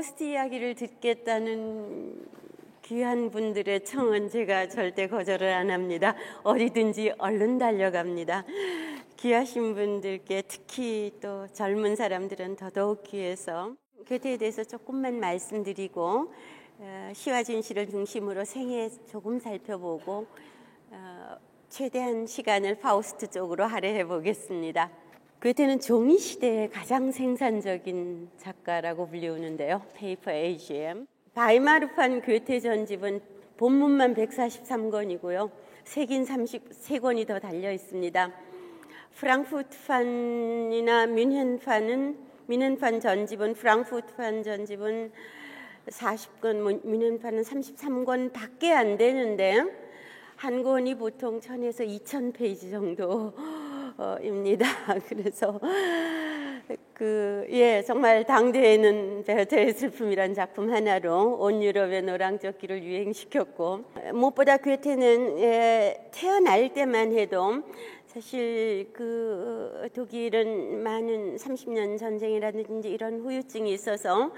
파우스트 이야기를 듣겠다는 귀한 분들의 청은 제가 절대 거절을 안 합니다. 어디든지 얼른 달려갑니다. 귀하신 분들께 특히 또 젊은 사람들은 더더욱 귀해서 괴테에 대해서 조금만 말씀드리고 시와 진실을 중심으로 생애 조금 살펴보고 최대한 시간을 파우스트 쪽으로 할애해 보겠습니다. 괴테는 종이 시대의 가장 생산적인 작가라고 불리우는데요. 페이퍼 AGM. 바이마르판 괴테 전집은 본문만 143권이고요. 색인 33권이 더 달려 있습니다. 프랑크푸르트판이나 뮌헨판 전집은 프랑크푸르트판 전집은 40권, 뮌헨판은 33권 밖에 안 되는데 한 권이 보통 1000에서 2000페이지 정도입니다. 그래서 정말 당대에는 베르테의 슬픔이란 작품 하나로 온 유럽의 노랑젓기를 유행시켰고, 무엇보다 괴테는 태어날 때만 해도 사실 그 독일은 많은 30년 전쟁이라든지 이런 후유증이 있어서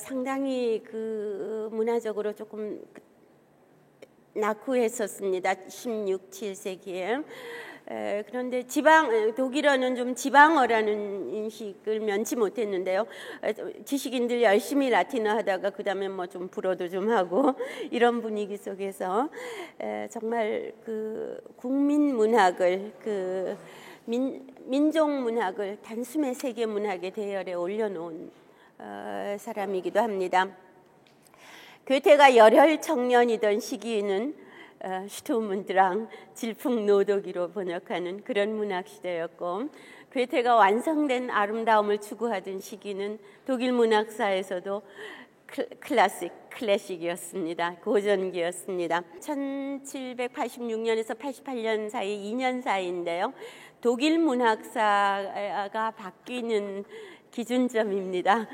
상당히 그 문화적으로 조금 낙후했었습니다. 16, 7세기에. 그런데 독일어는 좀 지방어라는 인식을 면치 못했는데요. 지식인들 열심히 라틴어 하다가 그 다음에 뭐 좀 불어도 좀 하고 이런 분위기 속에서 정말 그 국민 문학을 민족 문학을 단숨에 세계 문학의 대열에 올려놓은 사람이기도 합니다. 괴테가 열혈 청년이던 시기에는 슈트우문드랑 질풍노도기로 번역하는 그런 문학 시대였고, 괴테가 완성된 아름다움을 추구하던 시기는 독일 문학사에서도 클래식이었습니다. 고전기였습니다. 1786년에서 88년 사이 2년 사이인데요. 독일 문학사가 바뀌는 기준점입니다.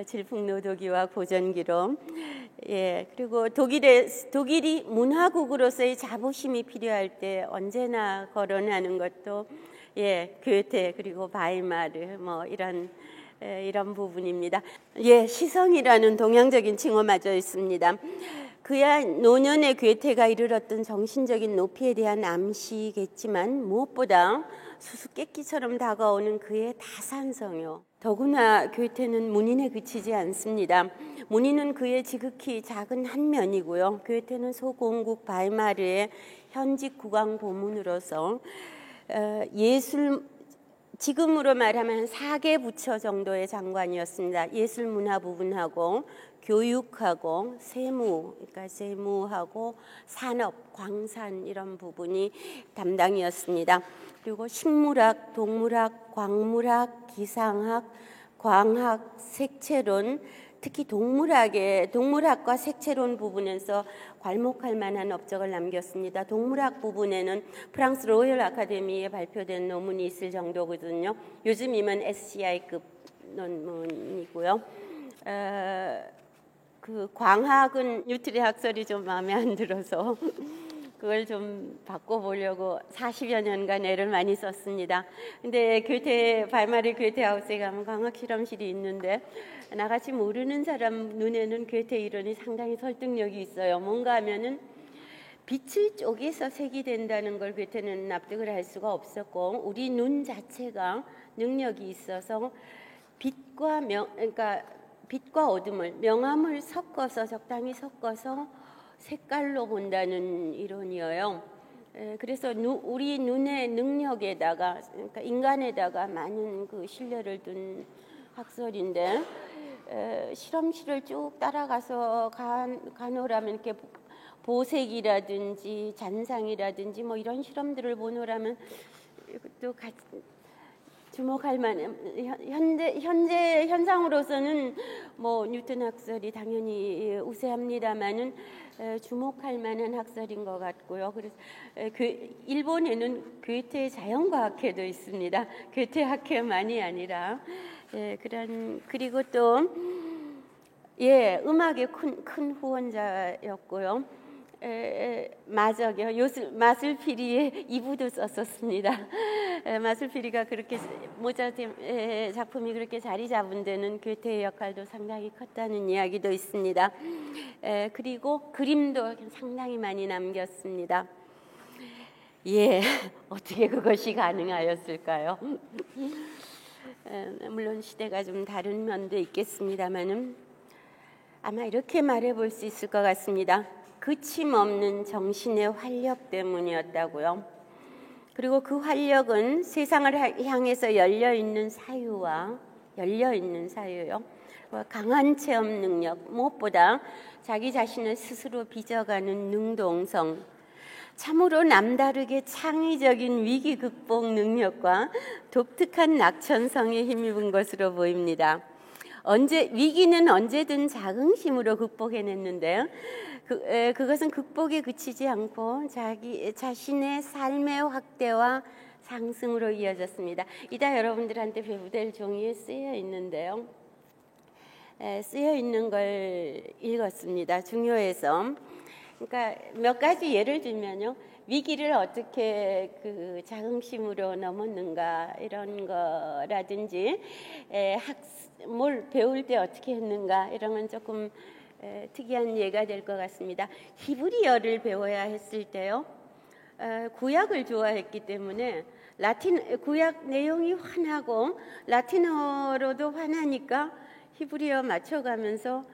질풍노도기와 고전기로. 그리고 독일이 문화국으로서의 자부심이 필요할 때 언제나 거론하는 것도 괴테 그리고 바이마르 뭐 이런 부분입니다. 시성이라는 동양적인 칭호마저 있습니다. 그야 노년의 괴테가 이르렀던 정신적인 높이에 대한 암시겠지만 무엇보다 수수께끼처럼 다가오는 그의 다산성요. 더구나 괴테는 문인에 그치지 않습니다. 문인은 그의 지극히 작은 한 면이고요. 괴테는 소공국 바이마르의 현직 국왕 고문으로서 지금으로 말하면 4개 부처 정도의 장관이었습니다. 예술문화 부분하고 교육하고 세무하고 산업, 광산 이런 부분이 담당이었습니다. 그리고 식물학, 동물학, 광물학, 기상학, 광학, 색채론, 특히 동물학과 색채론 부분에서 괄목할 만한 업적을 남겼습니다. 동물학 부분에는 프랑스 로열 아카데미에 발표된 논문이 있을 정도거든요. 요즘이면 SCI급 논문이고요. 그 광학은 뉴트리 학설이 좀 마음에 안 들어서 그걸 좀 바꿔보려고 40여 년간 애를 많이 썼습니다. 근데 바이마르 괴테하우스에 가면 광학 실험실이 있는데 나같이 모르는 사람 눈에는 괴테 이론이 상당히 설득력이 있어요. 뭔가 하면은 빛을 쪼개서 색이 된다는 걸 괴테는 납득을 할 수가 없었고, 우리 눈 자체가 능력이 있어서 빛과 어둠을, 명암을 적당히 섞어서 색깔로 본다는 이론이에요. 그래서 우리 눈의 능력에다가, 그러니까 인간에다가 많은 그 신뢰를 둔 학설인데, 실험실을 쭉 따라가서 가노라면 이렇게 보색이라든지 잔상이라든지 뭐 이런 실험들을 보노라면 또 주목할 만한, 현재 현상으로서는 뭐 뉴턴 학설이 당연히 우세합니다만은 주목할 만한 학설인 것 같고요. 그래서 일본에는 괴테 자연과학회도 있습니다. 괴테 학회만이 아니라 그리고 또 음악의 큰 후원자였고요. 마적이요. 마술피리의 2부도 썼었습니다. 마술피리가 그렇게 모차르트 작품이 그렇게 자리 잡은 데는 괴테의 역할도 상당히 컸다는 이야기도 있습니다. 그리고 그림도 상당히 많이 남겼습니다. 예, 어떻게 그것이 가능하였을까요? 물론 시대가 좀 다른 면도 있겠습니다만은 아마 이렇게 말해볼 수 있을 것 같습니다. 그침없는 정신의 활력 때문이었다고요. 그리고 그 활력은 세상을 향해서 열려있는 사유요. 강한 체험 능력, 무엇보다 자기 자신을 스스로 빚어가는 능동성, 참으로 남다르게 창의적인 위기 극복 능력과 독특한 낙천성에 힘입은 것으로 보입니다. 위기는 언제든 자긍심으로 극복해냈는데요. 그것은 극복에 그치지 않고 자기 자신의 삶의 확대와 상승으로 이어졌습니다. 이따 여러분들한테 배부될 종이에 쓰여 있는데요. 쓰여 있는 걸 읽었습니다. 중요해서. 그러니까 몇 가지 예를 들면요. 위기를 어떻게 그 자긍심으로 넘었는가 이런 거라든지 뭘 배울 때 어떻게 했는가 이런 건 조금 특이한 예가 될 것 같습니다. 히브리어를 배워야 했을 때요. 구약을 좋아했기 때문에 구약 내용이 환하고 라틴어로도 환하니까 히브리어 맞춰가면서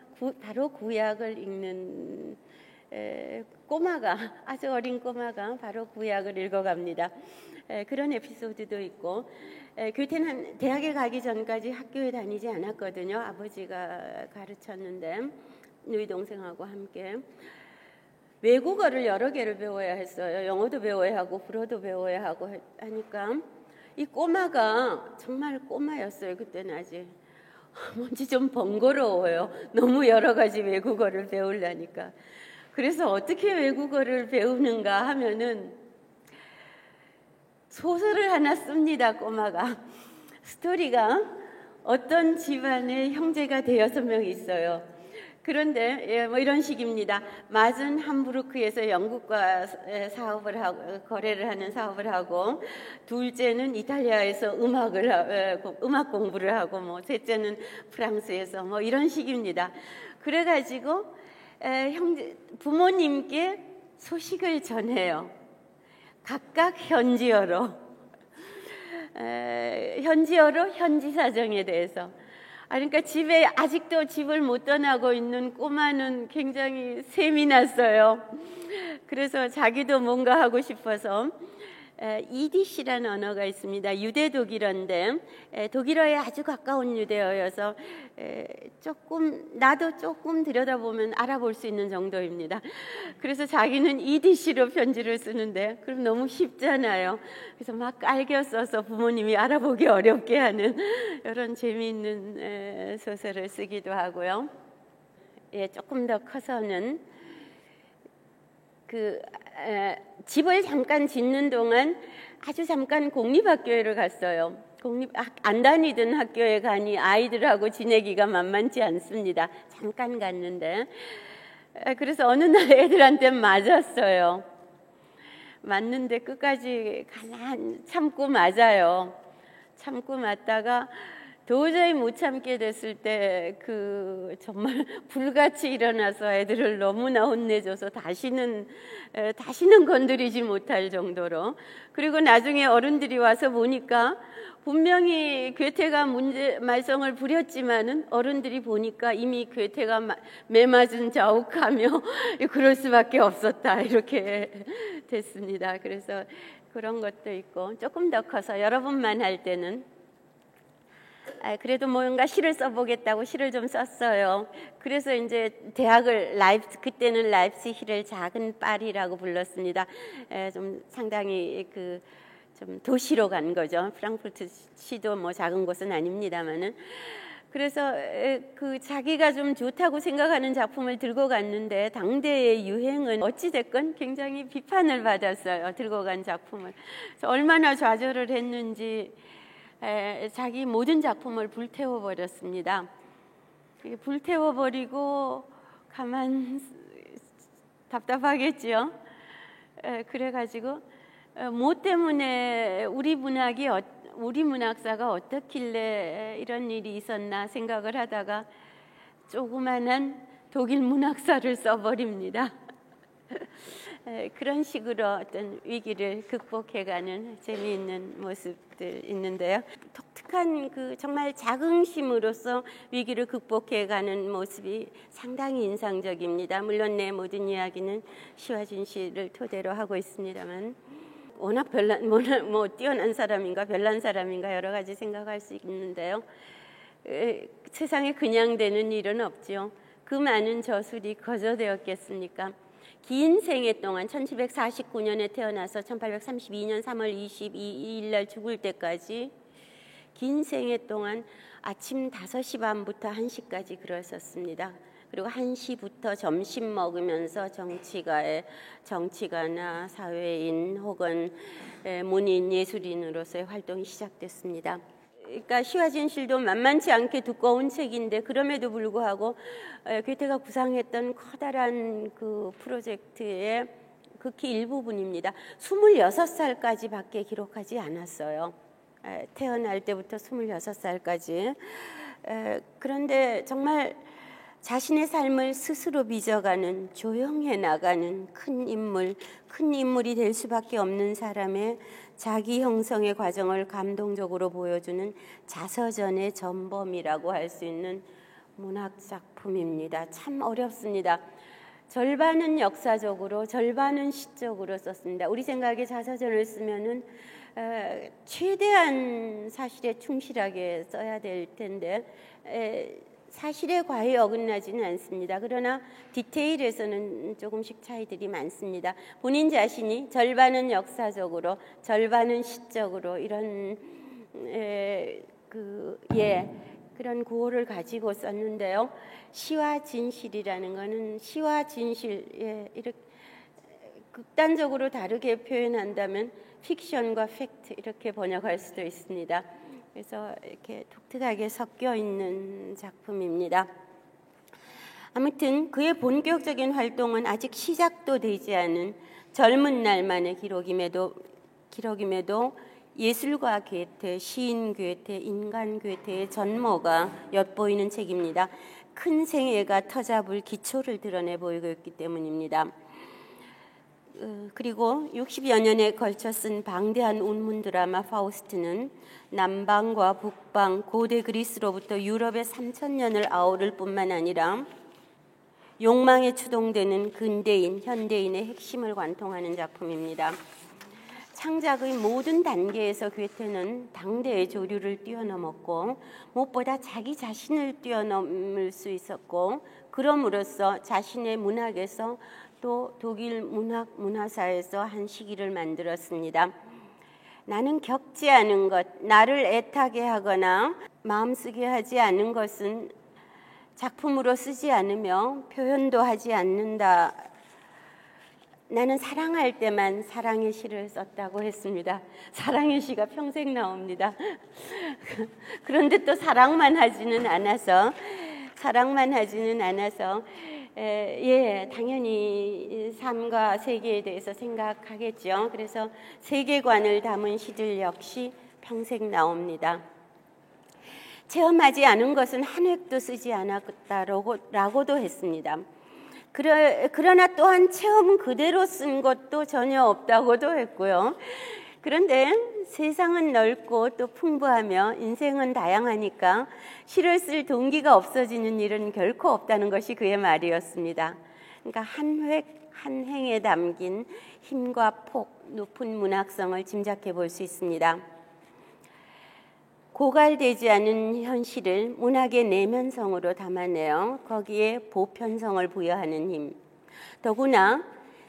바로 구약을 읽는 아주 어린 꼬마가 바로 구약을 읽어갑니다. 그런 에피소드도 있고 교태는 대학에 가기 전까지 학교에 다니지 않았거든요. 아버지가 가르쳤는데 누이 동생하고 함께 외국어를 여러 개를 배워야 했어요. 영어도 배워야 하고 불어도 배워야 하고 하니까 이 꼬마가 정말 꼬마였어요. 그때는 아직 뭔지 좀 번거로워요. 너무 여러 가지 외국어를 배우려니까. 그래서 어떻게 외국어를 배우는가 하면은 소설을 하나 씁니다. 꼬마가. 스토리가 어떤 집안에 형제가 대여섯 명 있어요. 그런데 뭐 이런 식입니다. 맞은 함부르크에서 영국과 거래를 하는 사업을 하고, 둘째는 이탈리아에서 음악 공부를 하고, 뭐 셋째는 프랑스에서 뭐 이런 식입니다. 그래가지고 부모님께 소식을 전해요. 각각 현지어로 현지 사정에 대해서. 그러니까 아직도 집을 못 떠나고 있는 꼬마는 굉장히 셈이 났어요. 그래서 자기도 뭔가 하고 싶어서 이디시라는 언어가 있습니다. 유대 독일어인데 독일어에 아주 가까운 유대어여서 나도 조금 들여다보면 알아볼 수 있는 정도입니다. 그래서 자기는 이디시로 편지를 쓰는데 그럼 너무 쉽잖아요. 그래서 막 깔겨 써서 부모님이 알아보기 어렵게 하는 이런 재미있는 소설을 쓰기도 하고요. 조금 더 커서는 집을 잠깐 짓는 동안 아주 잠깐 공립학교를 갔어요. 안 다니던 학교에 가니 아이들하고 지내기가 만만치 않습니다. 잠깐 갔는데 그래서 어느 날 애들한테 맞았어요. 맞는데 끝까지 참고 맞아요. 참고 맞다가 도저히 못 참게 됐을 때 정말 불같이 일어나서 애들을 너무나 혼내줘서 다시는 건드리지 못할 정도로. 그리고 나중에 어른들이 와서 보니까 분명히 괴테가 말썽을 부렸지만은 어른들이 보니까 이미 괴테가 매맞은 자욱하며 그럴 수밖에 없었다 이렇게 됐습니다. 그래서 그런 것도 있고 조금 더 커서 여러분만 할 때는 그래도 뭔가 시를 써보겠다고 시를 좀 썼어요. 그래서 이제 그때는 라입시히를 작은 파리라고 불렀습니다. 좀 상당히 좀 도시로 간 거죠. 프랑크푸르트 시도 뭐 작은 곳은 아닙니다만은. 그래서 자기가 좀 좋다고 생각하는 작품을 들고 갔는데 당대의 유행은 어찌됐건 굉장히 비판을 받았어요. 들고 간 작품을. 그래서 얼마나 좌절을 했는지 자기 모든 작품을 불태워버렸습니다. 불태워버리고 답답하겠지요. 그래가지고 뭐 때문에 우리 문학사가 어떻길래 이런 일이 있었나 생각을 하다가 조그만한 독일 문학사를 써버립니다. 그런 식으로 어떤 위기를 극복해가는 재미있는 모습들 있는데요. 독특한 그 정말 자긍심으로서 위기를 극복해가는 모습이 상당히 인상적입니다. 물론 내 모든 이야기는 시화진 씨를 토대로 하고 있습니다만 워낙 뛰어난 사람인가 별난 사람인가 여러 가지 생각할 수 있는데요. 세상에 그냥 되는 일은 없죠. 그 많은 저술이 거저되었겠습니까? 긴 생애 동안 1749년에 태어나서 1832년 3월 22일 날 죽을 때까지 긴 생애 동안 아침 5시 반부터 1시까지 글을 썼습니다. 그리고 1시부터 점심 먹으면서 정치가나 사회인 혹은 문인, 예술인으로서의 활동이 시작됐습니다. 그러니까 시화진 실도 만만치 않게 두꺼운 책인데 그럼에도 불구하고 괴테가 구상했던 커다란 그 프로젝트의 극히 일부분입니다. 26살까지밖에 기록하지 않았어요. 태어날 때부터 26살까지. 그런데 정말 자신의 삶을 스스로 빚어가는 조형해 나가는 큰 인물이 될 수밖에 없는 사람의 자기 형성의 과정을 감동적으로 보여주는 자서전의 전범이라고 할 수 있는 문학 작품입니다. 참 어렵습니다. 절반은 역사적으로, 절반은 시적으로 썼습니다. 우리 생각에 자서전을 쓰면은 최대한 사실에 충실하게 써야 될 텐데 사실에 과히 어긋나지는 않습니다. 그러나 디테일에서는 조금씩 차이들이 많습니다. 본인 자신이 절반은 역사적으로, 절반은 시적으로 이런 그런 구호를 가지고 썼는데요. 시와 진실이라는 것은 시와 진실 이렇게 극단적으로 다르게 표현한다면 픽션과 팩트 이렇게 번역할 수도 있습니다. 그래서 이렇게 독특하게 섞여 있는 작품입니다. 아무튼 그의 본격적인 활동은 아직 시작도 되지 않은 젊은 날만의 기록임에도 예술가 괴테, 시인 괴테, 인간 괴테의 전모가 엿보이는 책입니다. 큰 생애가 터잡을 기초를 드러내 보이고 있기 때문입니다. 그리고 60여 년에 걸쳐 쓴 방대한 운문 드라마 파우스트는 남방과 북방, 고대 그리스로부터 유럽의 3000년을 아우를 뿐만 아니라 욕망에 추동되는 근대인, 현대인의 핵심을 관통하는 작품입니다. 창작의 모든 단계에서 괴테는 당대의 조류를 뛰어넘었고 무엇보다 자기 자신을 뛰어넘을 수 있었고 그럼으로써 자신의 문학에서 또 독일 문화사에서 한 시기를 만들었습니다. 나는 겪지 않은 것, 나를 애타게 하거나 마음쓰게 하지 않은 것은 작품으로 쓰지 않으며 표현도 하지 않는다. 나는 사랑할 때만 사랑의 시를 썼다고 했습니다. 사랑의 시가 평생 나옵니다. 그런데 또 사랑만 하지는 않아서 당연히 삶과 세계에 대해서 생각하겠죠. 그래서 세계관을 담은 시들 역시 평생 나옵니다. 체험하지 않은 것은 한 획도 쓰지 않았다라고도 했습니다. 그러나 또한 체험 그대로 쓴 것도 전혀 없다고도 했고요. 그런데 세상은 넓고 또 풍부하며 인생은 다양하니까 시를 쓸 동기가 없어지는 일은 결코 없다는 것이 그의 말이었습니다. 그러니까 한 획, 한 행에 담긴 힘과 폭, 높은 문학성을 짐작해 볼 수 있습니다. 고갈되지 않은 현실을 문학의 내면성으로 담아내어 거기에 보편성을 부여하는 힘. 더구나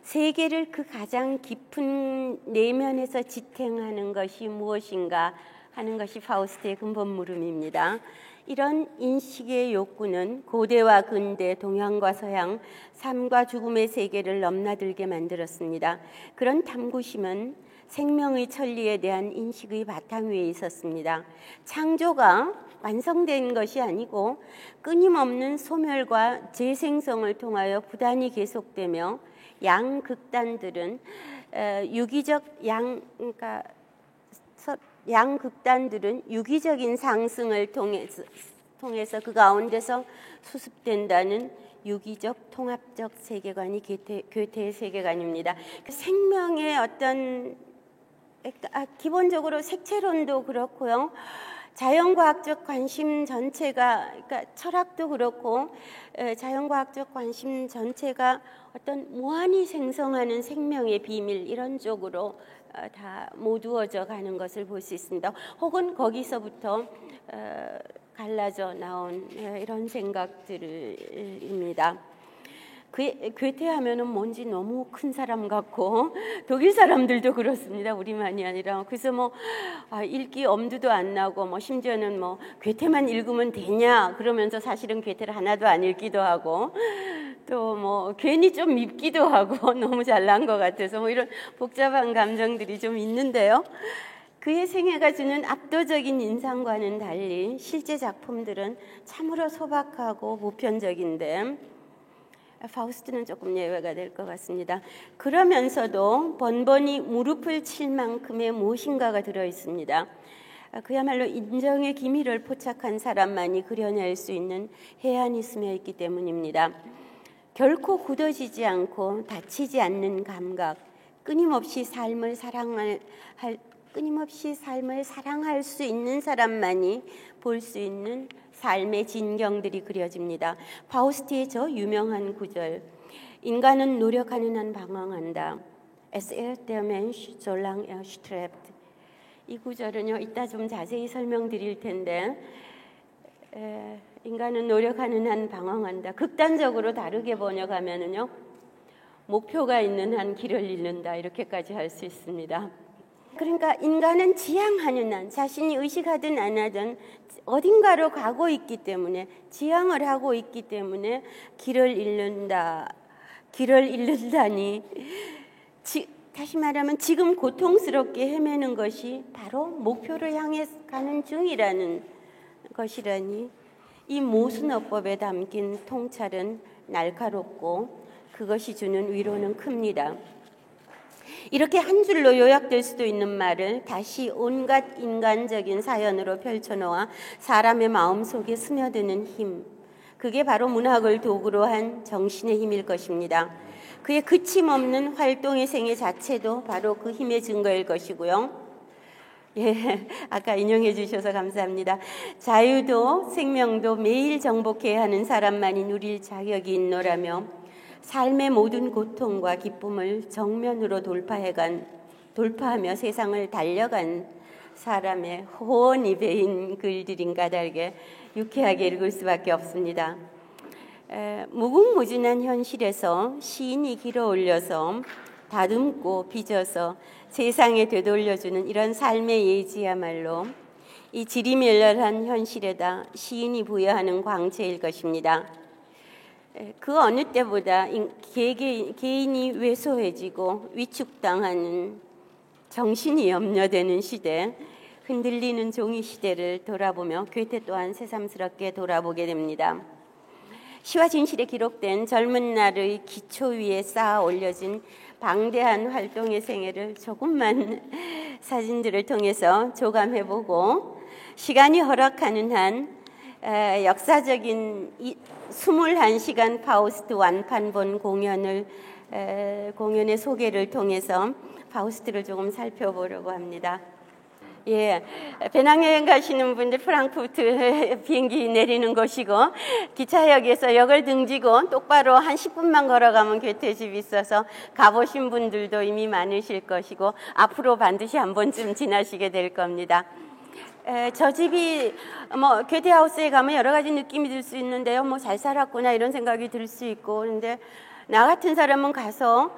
세계를 그 가장 깊은 내면에서 지탱하는 것이 무엇인가 하는 것이 파우스트의 근본 물음입니다. 이런 인식의 욕구는 고대와 근대, 동양과 서양, 삶과 죽음의 세계를 넘나들게 만들었습니다. 그런 탐구심은 생명의 천리에 대한 인식의 바탕 위에 있었습니다. 창조가 완성된 것이 아니고 끊임없는 소멸과 재생성을 통하여 부단히 계속되며 양극단들은 그러니까 양극단들은 유기적인 상승을 통해서 그 가운데서 수습된다는 유기적 통합적 세계관이 괴테의 세계관입니다. 생명의 어떤 기본적으로 색채론도 그렇고요. 자연과학적 관심 전체가, 그러니까 철학도 그렇고 자연과학적 관심 전체가 어떤 무한히 생성하는 생명의 비밀 이런 쪽으로 다 모두어져 가는 것을 볼 수 있습니다. 혹은 거기서부터 갈라져 나온 이런 생각들입니다. 괴테하면은 뭔지 너무 큰 사람 같고 독일 사람들도 그렇습니다. 우리만이 아니라. 그래서 뭐 읽기 엄두도 안 나고 뭐 심지어는 뭐 괴테만 읽으면 되냐 그러면서 사실은 괴테를 하나도 안 읽기도 하고 또 뭐 괜히 좀 밉기도 하고 너무 잘난 것 같아서 뭐 이런 복잡한 감정들이 좀 있는데요. 그의 생애가 주는 압도적인 인상과는 달리 실제 작품들은 참으로 소박하고 보편적인데 파우스트는 조금 예외가 될 것 같습니다. 그러면서도 번번이 무릎을 칠 만큼의 무엇인가가 들어있습니다. 그야말로 인정의 기미를 포착한 사람만이 그려낼 수 있는 해안이 스며 있기 때문입니다. 결코 굳어지지 않고 다치지 않는 감각, 끊임없이 삶을 사랑할 수 있는 사람만이 볼 수 있는 삶의 진경들이 그려집니다. 파우스트의 저 유명한 구절, 인간은 노력하는 한 방황한다. Es ist der Mensch, solange er strebt. 이 구절은요, 이따 좀 자세히 설명드릴 텐데 인간은 노력하는 한 방황한다. 극단적으로 다르게 번역하면은요, 목표가 있는 한 길을 잃는다. 이렇게까지 할 수 있습니다. 그러니까 인간은 지향하는 한, 자신이 의식하든 안 하든 어딘가로 가고 있기 때문에, 지향을 하고 있기 때문에 길을 잃는다. 길을 잃는다니, 다시 말하면 지금 고통스럽게 헤매는 것이 바로 목표를 향해 가는 중이라는 것이라니, 이 모순어법에 담긴 통찰은 날카롭고 그것이 주는 위로는 큽니다. 이렇게 한 줄로 요약될 수도 있는 말을 다시 온갖 인간적인 사연으로 펼쳐놓아 사람의 마음속에 스며드는 힘, 그게 바로 문학을 도구로 한 정신의 힘일 것입니다. 그의 그침없는 활동의 생애 자체도 바로 그 힘의 증거일 것이고요. 예, 아까 인용해 주셔서 감사합니다. 자유도 생명도 매일 정복해야 하는 사람만이 누릴 자격이 있노라며 삶의 모든 고통과 기쁨을 정면으로 돌파하며 세상을 달려간 사람의 호언이 배인 글들인 까닭에 유쾌하게 읽을 수밖에 없습니다. 무궁무진한 현실에서 시인이 길어올려서 다듬고 빚어서 세상에 되돌려주는 이런 삶의 예지야말로 이 지리멸렬한 현실에다 시인이 부여하는 광채일 것입니다. 그 어느 때보다 개인이 왜소해지고 위축당하는, 정신이 염려되는 시대, 흔들리는 종이 시대를 돌아보며 괴테 또한 새삼스럽게 돌아보게 됩니다. 시와 진실에 기록된 젊은 날의 기초 위에 쌓아 올려진 방대한 활동의 생애를 조금만 사진들을 통해서 조감해보고 시간이 허락하는 한 역사적인 21시간 파우스트 완판본 공연의 소개를 통해서 파우스트를 조금 살펴보려고 합니다. 예, 배낭여행 가시는 분들 프랑크푸르트 비행기 내리는 곳이고 기차역에서 역을 등지고 똑바로 한 10분만 걸어가면 괴테 집이 있어서 가보신 분들도 이미 많으실 것이고 앞으로 반드시 한 번쯤 지나시게 될 겁니다. 저 집이 뭐 괴테하우스에 가면 여러 가지 느낌이 들 수 있는데요. 뭐 잘 살았구나 이런 생각이 들 수 있고, 그런데 나 같은 사람은 가서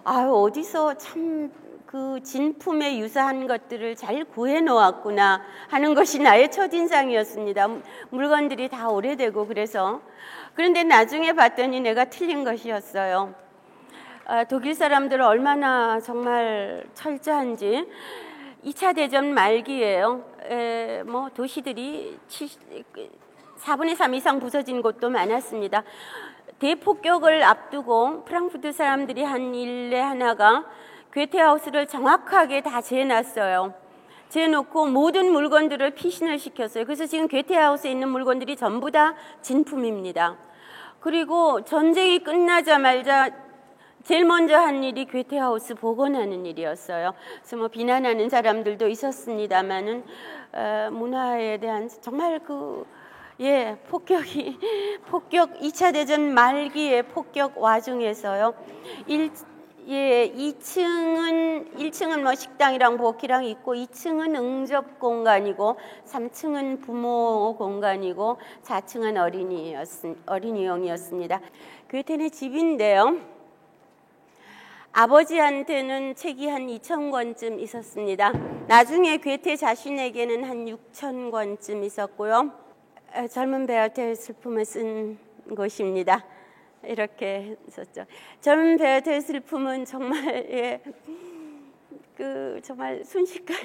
어디서 참 그 진품에 유사한 것들을 잘 구해 놓았구나 하는 것이 나의 첫인상이었습니다. 물건들이 다 오래되고 그래서. 그런데 나중에 봤더니 내가 틀린 것이었어요. 독일 사람들은 얼마나 정말 철저한지 2차 대전 말기에요. 뭐 도시들이 4분의 3 이상 부서진 곳도 많았습니다. 대폭격을 앞두고 프랑크푸르트 사람들이 한 일에 하나가 괴테하우스를 정확하게 다 재놨어요. 재놓고 모든 물건들을 피신을 시켰어요. 그래서 지금 괴테하우스에 있는 물건들이 전부 다 진품입니다. 그리고 전쟁이 끝나자마자 제일 먼저 한 일이 괴테하우스 복원하는 일이었어요. 그래서 뭐 비난하는 사람들도 있었습니다만은 문화에 대한 정말 폭격 2차 대전 말기의 폭격 와중에서요. 1층은 뭐 식당이랑 부엌이랑 있고 2층은 응접 공간이고 3층은 부모 공간이고 4층은 어린이용이었습니다. 괴테네 집인데요. 아버지한테는 책이 한 2,000권쯤 있었습니다. 나중에 괴테 자신에게는 한 6,000권쯤 있었고요. 젊은 베아테의 슬픔을 쓴 것입니다. 이렇게 썼죠. 젊은 베아테의 슬픔은 정말 정말 순식간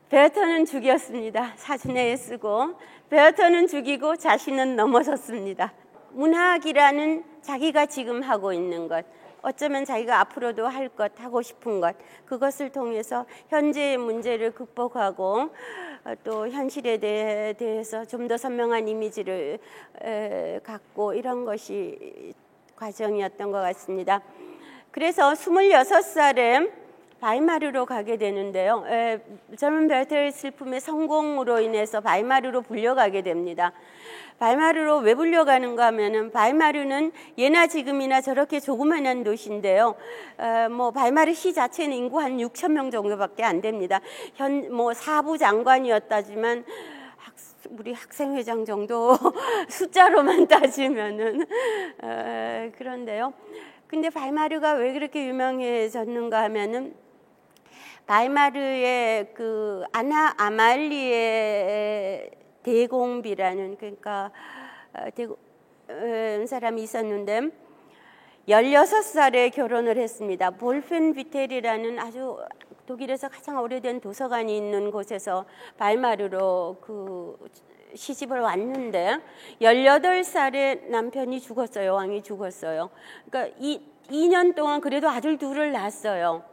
베아테는 죽였습니다. 사진에 쓰고 베아테는 죽이고 자신은 넘어섰습니다. 문학이라는 자기가 지금 하고 있는 것, 어쩌면 자기가 앞으로도 할 것, 하고 싶은 것, 그것을 통해서 현재의 문제를 극복하고 또 현실에 대해서 좀 더 선명한 이미지를 갖고 이런 것이 과정이었던 것 같습니다. 그래서 26살에 바이마르로 가게 되는데요. 젊은 베아테의 슬픔의 성공으로 인해서 바이마르로 불려가게 됩니다. 바이마르로 왜 불려가는가 하면은 바이마르는 예나 지금이나 저렇게 조그만한 도시인데요. 바이마르 시 자체는 인구 한 6,000명 정도밖에 안 됩니다. 사부 장관이었다지만 우리 학생회장 정도 숫자로만 따지면은 그런데요. 근데 바이마르가 왜 그렇게 유명해졌는가 하면은 바이마르의 아나 아말리에 대공비라는 사람이 있었는데 16살에 결혼을 했습니다. 볼펜비텔이라는 아주 독일에서 가장 오래된 도서관이 있는 곳에서 바이마르로 시집을 왔는데 18살에 남편이 죽었어요. 왕이 죽었어요. 그러니까 2년 동안 그래도 아들 둘을 낳았어요.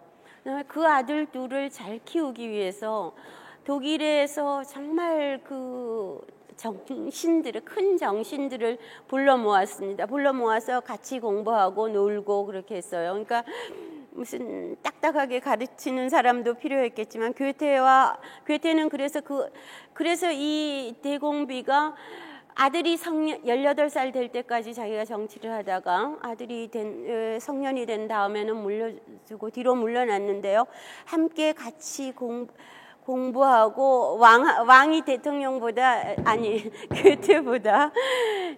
그 아들 둘을 잘 키우기 위해서 독일에서 정말 큰 정신들을 불러 모았습니다. 불러 모아서 같이 공부하고 놀고 그렇게 했어요. 그러니까 무슨 딱딱하게 가르치는 사람도 필요했겠지만 괴테는 그래서 이 대공비가 아들이 18살 될 때까지 자기가 정치를 하다가 아들이 성년이 된 다음에는 물려주고 뒤로 물러났는데요. 함께 같이 공부하고 왕이 괴테보다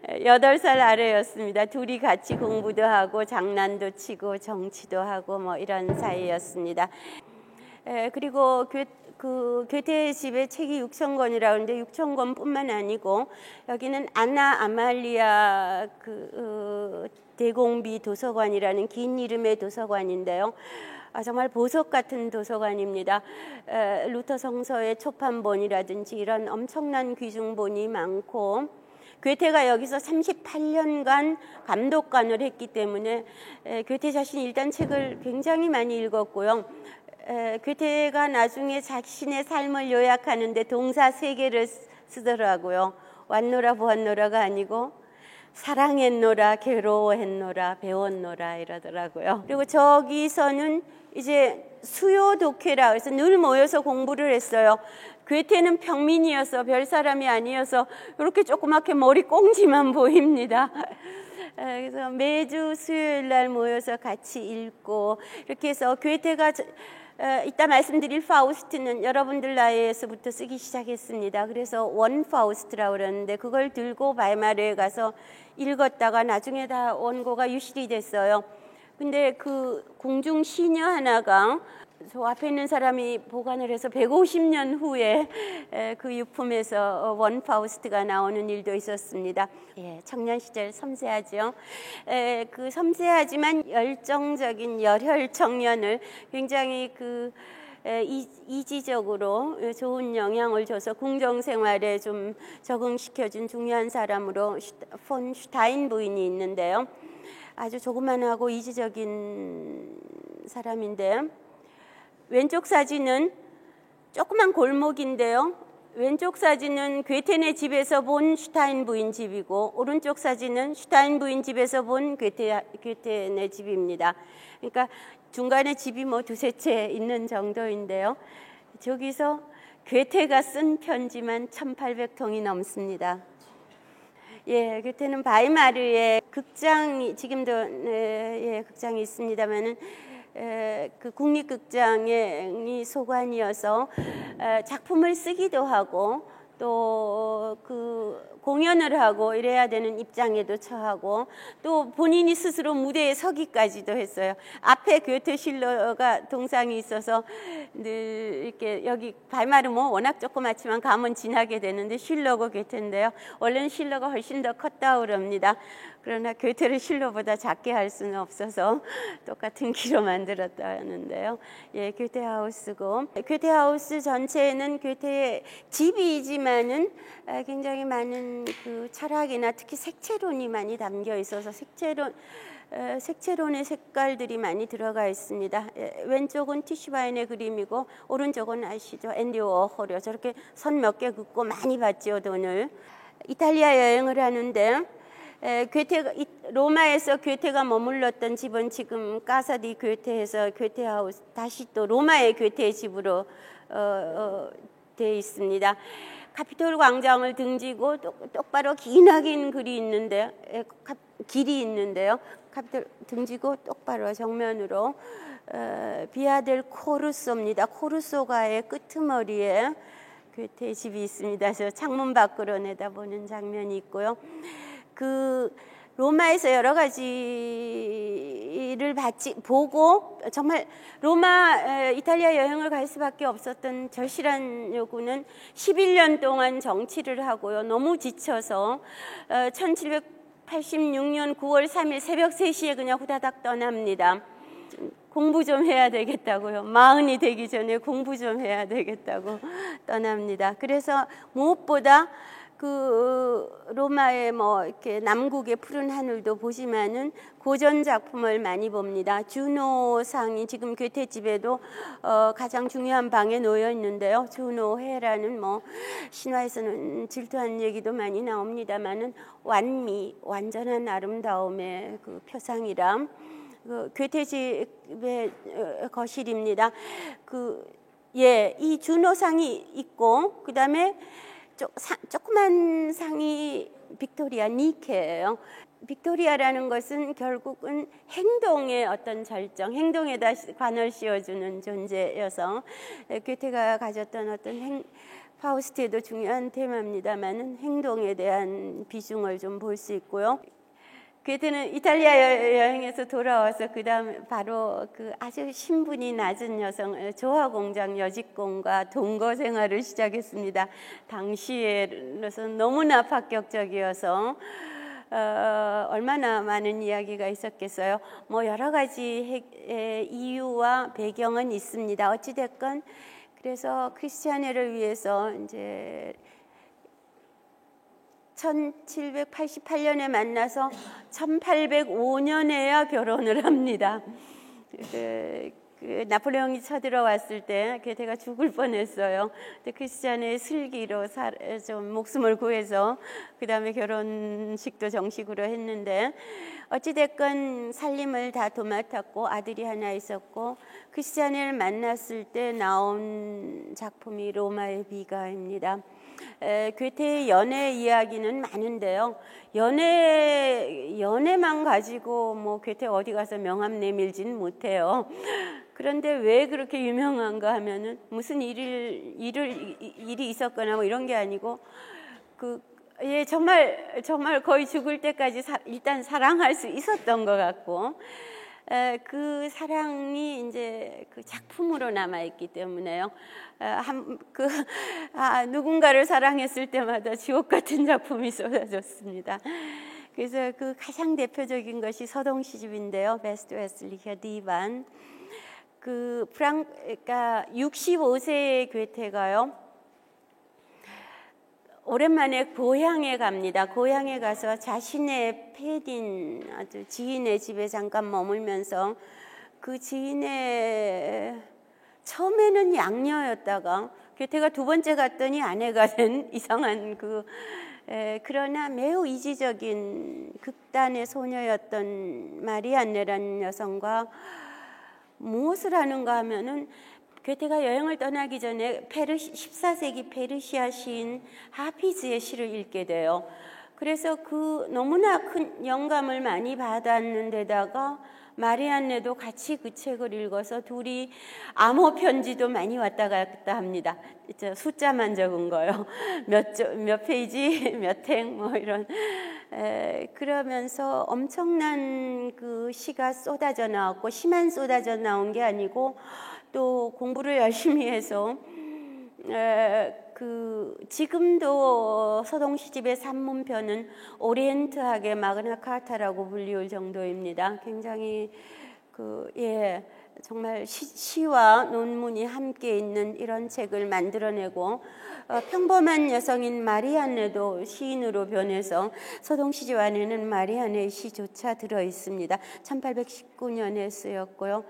8살 아래였습니다. 둘이 같이 공부도 하고 장난도 치고 정치도 하고 뭐 이런 사이였습니다. 그리고 괴테의 집에 책이 6,000권이라고 하는데 6,000권뿐만 아니고 여기는 아나 아말리아 대공비 도서관이라는 긴 이름의 도서관인데요. 정말 보석 같은 도서관입니다. 루터 성서의 초판본이라든지 이런 엄청난 귀중본이 많고 괴테가 여기서 38년간 감독관을 했기 때문에 괴테 자신이 일단 책을 굉장히 많이 읽었고요. 괴테가 나중에 자신의 삶을 요약하는데 동사 3개를 쓰더라고요. 왔노라 보았노라가 아니고 사랑했노라, 괴로워했노라, 배웠노라 이러더라고요. 그리고 저기서는 이제 수요 독해라 그래서 늘 모여서 공부를 했어요. 괴테는 평민이어서 별 사람이 아니어서 이렇게 조그맣게 머리 꽁지만 보입니다. 그래서 매주 수요일 날 모여서 같이 읽고 이렇게 해서 괴테가 이따 말씀드릴 파우스트는 여러분들 나이에서부터 쓰기 시작했습니다. 그래서 원 파우스트라고 그러는데 그걸 들고 바이마르에 가서 읽었다가 나중에 다 원고가 유실이 됐어요. 근데 공중 시녀 하나가 저 앞에 있는 사람이 보관을 해서 150년 후에 그 유품에서 원 파우스트가 나오는 일도 있었습니다. 청년 시절 섬세하죠. 섬세하지만 열정적인 열혈 청년을 굉장히 이지적으로 좋은 영향을 줘서 궁정생활에 좀 적응시켜준 중요한 사람으로 폰 슈타인 부인이 있는데요. 아주 조그만하고 이지적인 사람인데, 왼쪽 사진은 조그만 골목인데요. 왼쪽 사진은 괴테네 집에서 본 슈타인 부인 집이고, 오른쪽 사진은 슈타인 부인 집에서 본 괴테네 집입니다. 그러니까 중간에 집이 뭐 두세 채 있는 정도인데요. 저기서 괴테가 쓴 편지만 1800통이 넘습니다. 예, 괴테는 바이마르에 극장이 지금도 극장이 있습니다만은 그 국립극장이 소관이어서 작품을 쓰기도 하고 또 그 공연을 하고 이래야 되는 입장에도 처하고 또 본인이 스스로 무대에 서기까지도 했어요. 앞에 괴테 실러가 동상이 있어서 늘 이렇게 여기 바이마르 뭐 워낙 조그맣지만 가면 지나게 되는데 실러고 괴테인데요. 원래는 실러가 훨씬 더 컸다고 그럽니다. 그러나 괴테를 실러보다 작게 할 수는 없어서 똑같은 키로 만들었다 하는데요. 예, 괴테하우스고, 괴테하우스 전체에는 괴테의 집이지만은 굉장히 많은 그 철학이나 특히 색채론이 많이 담겨 있어서 색채론의 색깔들이 많이 들어가 있습니다. 왼쪽은 티슈바인의 그림이고 오른쪽은 아시죠? 앤디 워홀이요. 저렇게 선 몇 개 긋고 많이 받죠, 돈을. 이탈리아 여행을 하는데 괴테가 로마에서 괴테가 머물렀던 집은 지금 까사디 괴테에서 괴테하우스 다시 또 로마의 괴테의 집으로 되어 있습니다. 카피톨 광장을 등지고 똑바로 기나긴 길이 있는데요. 카피톨 등지고 똑바로 정면으로 비아델 코르소입니다. 코르소가의 끄트머리에 괴테의 집이 있습니다. 저 창문 밖으로 내다보는 장면이 있고요. 그 로마에서 여러 가지를 보고 정말 이탈리아 여행을 갈 수밖에 없었던 절실한 요구는 11년 동안 정치를 하고요. 너무 지쳐서 1786년 9월 3일 새벽 3시에 그냥 후다닥 떠납니다. 공부 좀 해야 되겠다고요. 40이 되기 전에 공부 좀 해야 되겠다고 떠납니다. 그래서 무엇보다 그 로마의 뭐 이렇게 남국의 푸른 하늘도 보지만은 고전 작품을 많이 봅니다. 주노상이 지금 괴테 집에도 가장 중요한 방에 놓여 있는데요. 주노해라는 뭐 신화에서는 질투한 얘기도 많이 나옵니다만은 완전한 아름다움의 그 표상이라 그 괴테 집의 거실입니다. 이 주노상이 있고 그다음에 조그만 상이 빅토리아 니케예요. 빅토리아라는 것은 결국은 행동의 어떤 절정, 행동에다 관을 씌워주는 존재여서 괴테가 가졌던 어떤 파우스트에도 중요한 테마입니다만은 행동에 대한 비중을 좀 볼 수 있고요. 괴테는 이탈리아 여행에서 돌아와서 그다음 바로 그 아주 신분이 낮은 여성 조화공장 여직공과 동거 생활을 시작했습니다. 당시에로서는 너무나 파격적이어서 얼마나 많은 이야기가 있었겠어요. 뭐 여러 가지 이유와 배경은 있습니다. 어찌 됐건 그래서 크리스티아네를 위해서 이제 1788년에 만나서 1805년에야 결혼을 합니다. 나폴레옹이 쳐들어왔을 때 괴테가 죽을 뻔했어요. 근데 크리스찬의 슬기로 좀 목숨을 구해서 그 다음에 결혼식도 정식으로 했는데 어찌됐건 살림을 다 도맡았고 아들이 하나 있었고 크리스찬을 만났을 때 나온 작품이 로마의 비가입니다. 괴테의 연애 이야기는 많은데요. 연애만 가지고 뭐 괴테 어디 가서 명함 내밀지는 못해요. 그런데 왜 그렇게 유명한가 하면은 무슨 일이 있었거나 뭐 이런 게 아니고 정말 거의 죽을 때까지 일단 사랑할 수 있었던 것 같고 그 사랑이 이제 그 작품으로 남아있기 때문에요. 누군가를 사랑했을 때마다 지옥 같은 작품이 쏟아졌습니다. 그래서 그 가장 대표적인 것이 서동 시집인데요. 베스트 웨슬리히아 디반. 그러니까 65세의 괴테가요. 오랜만에 고향에 갑니다. 고향에 가서 자신의 패딘 아주 지인의 집에 잠깐 머물면서 그 지인의 처음에는 양녀였다가 괴테가 두 번째 갔더니 아내가 된 이상한 그러나 매우 이지적인 극단의 소녀였던 마리안네라는 여성과 무엇을 하는가 하면은 괴테가 여행을 떠나기 전에 14세기 페르시아 시인 하피즈의 시를 읽게 돼요. 그래서 그 너무나 큰 영감을 많이 받았는데다가 마리안네도 같이 그 책을 읽어서 둘이 암호 편지도 많이 왔다 갔다 합니다. 숫자만 적은 거요. 몇 페이지, 몇 행 뭐 이런. 그러면서 엄청난 그 시가 쏟아져 나왔고 시만 쏟아져 나온 게 아니고 또 공부를 열심히 해서 지금도 서동시집의 산문편은 오리엔트학의 마그나카타라고 불리울 정도입니다. 굉장히 정말 시와 논문이 함께 있는 이런 책을 만들어내고 평범한 여성인 마리안네도 시인으로 변해서 서동시집 안에는 마리안네의 시조차 들어 있습니다. 1819년에 쓰였고요.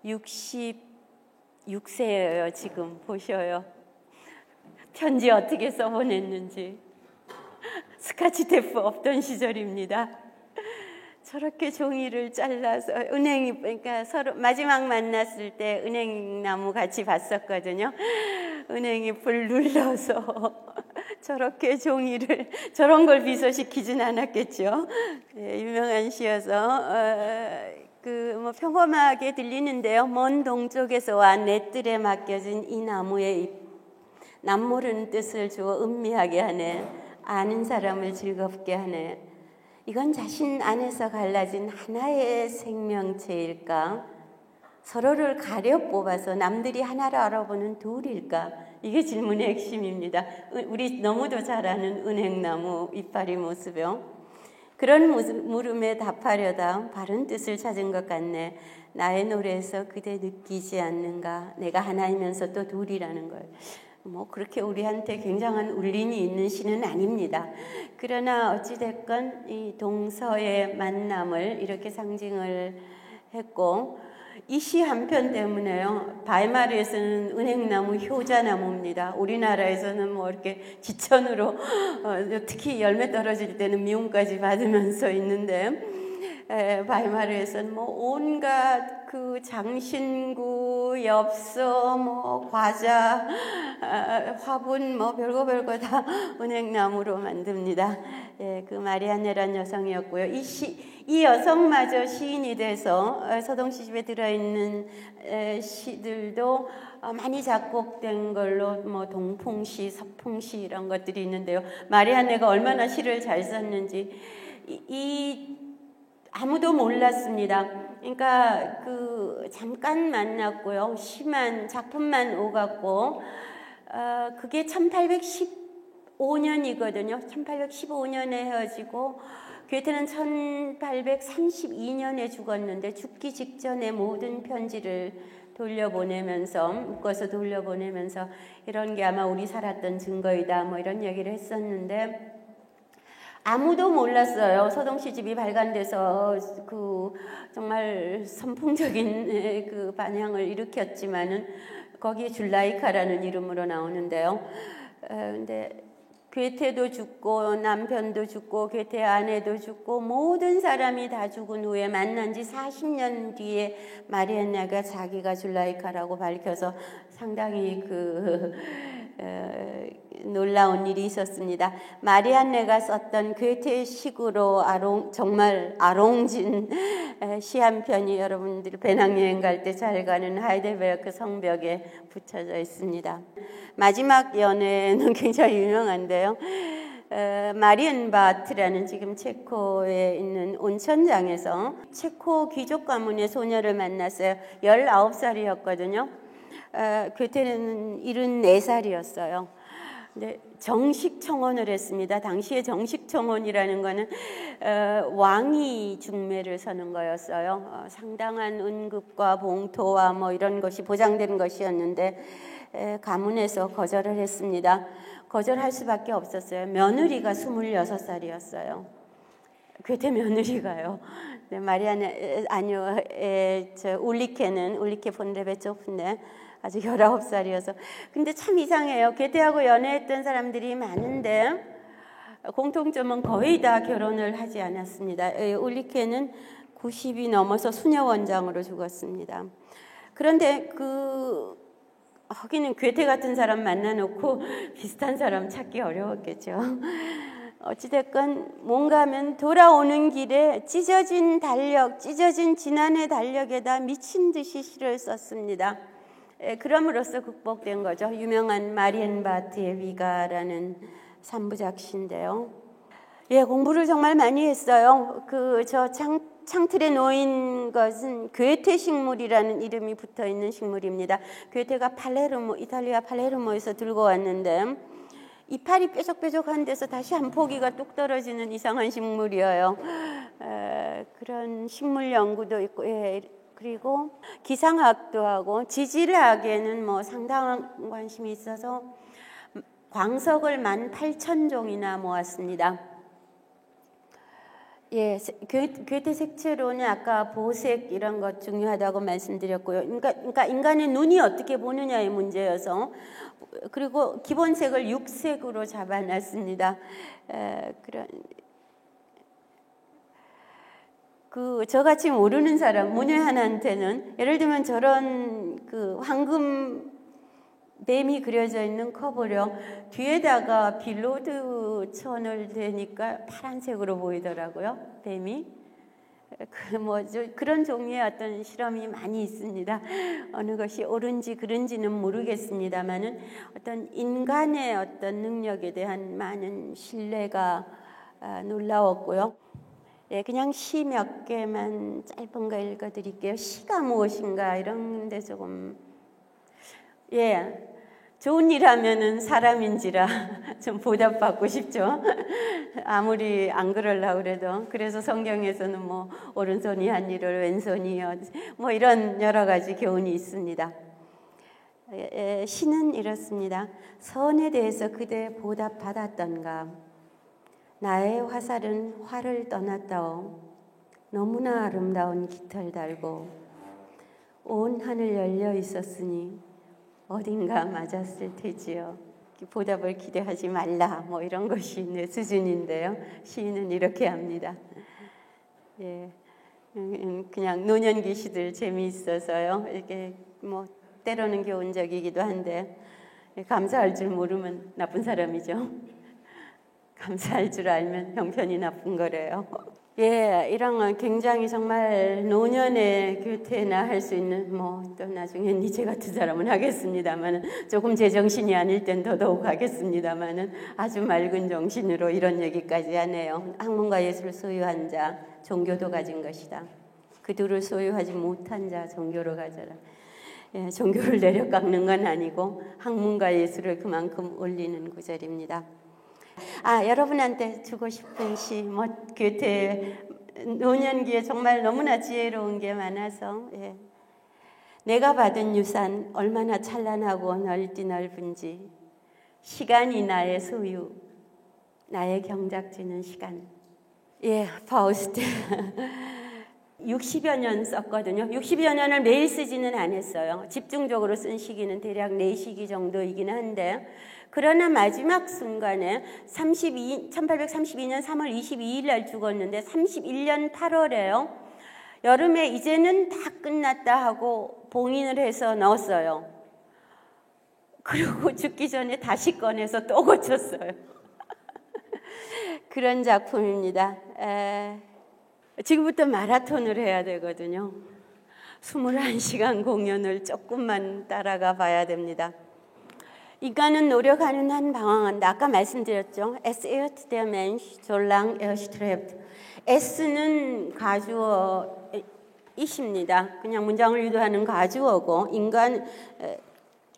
66세예요. 지금 보셔요. 편지 어떻게 써보냈는지. 스카치 테프 없던 시절입니다. 저렇게 종이를 잘라서 그러니까 서로 마지막 만났을 때 은행나무 같이 봤었거든요. 은행이 불 눌러서 저렇게 종이를 저런 걸 비서시키진 않았겠죠. 유명한 시여서 평범하게 들리는데요. 먼 동쪽에서 와 내 뜰에 맡겨진 이 나무의 잎, 남모르는 뜻을 주어 음미하게 하네. 아는 사람을 즐겁게 하네. 이건 자신 안에서 갈라진 하나의 생명체일까? 서로를 가려 뽑아서 남들이 하나로 알아보는 둘일까? 이게 질문의 핵심입니다. 우리 너무도 잘 아는 은행나무 이파리 모습이요. 그런 물음에 답하려다 바른 뜻을 찾은 것 같네. 나의 노래에서 그대 느끼지 않는가? 내가 하나이면서 또 둘이라는 걸. 그렇게 우리한테 굉장한 울림이 있는 시는 아닙니다. 그러나 어찌됐건 이 동서의 만남을 이렇게 상징을 했고 이 시 한 편 때문에요. 바이마르에서는 은행나무 효자나무입니다. 우리나라에서는 이렇게 지천으로 특히 열매 떨어질 때는 미움까지 받으면서 있는데 바이마르에서는 온갖 그 장신구, 엽서, 과자, 화분 별거 다 은행나무로 만듭니다. 그 마리안네란 여성이었고요. 이 여성마저 시인이 돼서 서동시집에 들어있는 시들도 많이 작곡된 걸로 동풍시, 서풍시 이런 것들이 있는데요. 마리안네가 얼마나 시를 잘 썼는지 아무도 몰랐습니다. 그러니까 잠깐 만났고요. 작품만 오갔고 그게 1815년이거든요. 1815년에 헤어지고 괴테는 1832년에 죽었는데 죽기 직전에 모든 편지를 묶어서 돌려보내면서 이런 게 아마 우리 살았던 증거이다 이런 얘기를 했었는데 아무도 몰랐어요. 서동시집이 발간돼서 정말 선풍적인 반향을 일으켰지만은 거기에 줄라이카라는 이름으로 나오는데요. 근데 괴테도 죽고 남편도 죽고 괴테 아내도 죽고 모든 사람이 다 죽은 후에 만난 지 40년 뒤에 마리안네가 자기가 줄라이카라고 밝혀서 상당히 놀라운 일이 있었습니다. 마리안네가 썼던 괴테의 시구로 정말 아롱진 시 한 편이 여러분들이 배낭여행 갈 때 잘 가는 하이델베르크 성벽에 붙여져 있습니다. 마지막 연애는 굉장히 유명한데요. 마리엔바트라는 지금 체코에 있는 온천장에서 체코 귀족 가문의 소녀를 만났어요. 19살이었거든요. 괴테는 74살이었어요. 네, 정식 청혼을 했습니다. 당시에 정식 청혼이라는 거는 왕이 중매를 서는 거였어요. 상당한 은급과 봉토와 뭐 이런 것이 보장되는 것이었는데 가문에서 거절을 했습니다. 거절할 수밖에 없었어요. 며느리가 26살이었어요. 괴테 며느리가요. 네, 마리아는 아니요, 울리케 폰 레베초프네 아직 19살이어서. 근데 참 이상해요. 괴테하고 연애했던 사람들이 많은데 공통점은 거의 다 결혼을 하지 않았습니다. 울리케는 90이 넘어서 수녀 원장으로 죽었습니다. 그런데 거기는 괴테 같은 사람 만나놓고 비슷한 사람 찾기 어려웠겠죠. 어찌됐건 뭔가 하면 돌아오는 길에 찢어진 지난해 달력에다 미친 듯이 시를 썼습니다. 그럼으로써 극복된 거죠. 유명한 마리엔바트의 위가라는 3부작 시인데요. 예, 공부를 정말 많이 했어요. 창틀에 놓인 것은 괴테 식물이라는 이름이 붙어 있는 식물입니다. 괴테가 이탈리아 팔레르모에서 들고 왔는데 이파리 뾰족뾰족한 데서 다시 한 포기가 뚝 떨어지는 이상한 식물이에요. 그런 식물 연구도 있고, 그리고 기상학도 하고 지질학에는 뭐 상당한 관심이 있어서 광석을 18,000종이나 모았습니다. 예, 괴테 색채로는 아까 보색 이런 것 중요하다고 말씀드렸고요. 그러니까 인간의 눈이 어떻게 보느냐의 문제여서, 그리고 기본색을 6색으로 잡아놨습니다. 저같이 모르는 사람, 문외한한테는 예를 들면 저런 황금 뱀이 그려져 있는 커버력 뒤에다가 빌로드 천을 대니까 파란색으로 보이더라고요. 뱀이. 그런 종류의 어떤 실험이 많이 있습니다. 어느 것이 옳은지 그른지는 모르겠습니다만은 어떤 인간의 어떤 능력에 대한 많은 신뢰가 놀라웠고요. 네, 그냥 시 몇 개만 짧은 거 읽어드릴게요. 시가 무엇인가 이런 데 조금 좋은 일 하면은 사람인지라 좀 보답받고 싶죠. 아무리 안 그러려고 그래도. 그래서 성경에서는 뭐 오른손이 한 일을 왼손이요 뭐 이런 여러 가지 교훈이 있습니다. 시는 이렇습니다. 선에 대해서 그대 보답받았던가. 나의 화살은 활을 떠났다오. 너무나 아름다운 깃털 달고 온 하늘 열려 있었으니 어딘가 맞았을 테지요. 보답을 기대하지 말라. 뭐 이런 것이 내 수준인데요. 시인은 이렇게 합니다. 예, 그냥 노년기 시들 재미있어서요. 이렇게 뭐 때로는 교훈적이기도 한데 감사할 줄 모르면 나쁜 사람이죠. 감사할 줄 알면 형편이 나쁜 거래요. 예, 이런 건 굉장히 정말 노년의 괴테나 할 수 있는 또 나중에 니체 같은 사람은 하겠습니다만은 조금 제정신이 아닐 땐 더더욱 하겠습니다만은 아주 맑은 정신으로 이런 얘기까지 하네요. 학문과 예술을 소유한 자 종교도 가진 것이다. 그 둘을 소유하지 못한 자 종교로 가져라. 예, 종교를 내려깎는 건 아니고 학문과 예술을 그만큼 올리는 구절입니다. 여러분한테 주고 싶은 시, 괴테 노년기에 정말 너무나 지혜로운 게 많아서, 내가 받은 유산 얼마나 찬란하고 넓은지, 시간이 나의 소유, 나의 경작지는 시간. 파우스트 60여 년 썼거든요. 60여 년을 매일 쓰지는 않았어요. 집중적으로 쓴 시기는 대략 4시기 정도이긴 한데, 그러나 마지막 순간에 1832년 3월 22일 날 죽었는데 31년 8월에요. 여름에 이제는 다 끝났다 하고 봉인을 해서 넣었어요. 그리고 죽기 전에 다시 꺼내서 또 고쳤어요. 그런 작품입니다. 지금부터 마라톤을 해야 되거든요. 21시간 공연을 조금만 따라가 봐야 됩니다. 인간은 노력하는 한 방황한다. 아까 말씀드렸죠. Es irrt der Mensch, solange er strebt. S는 가주어이십니다. 그냥 문장을 유도하는 가주어고, 인간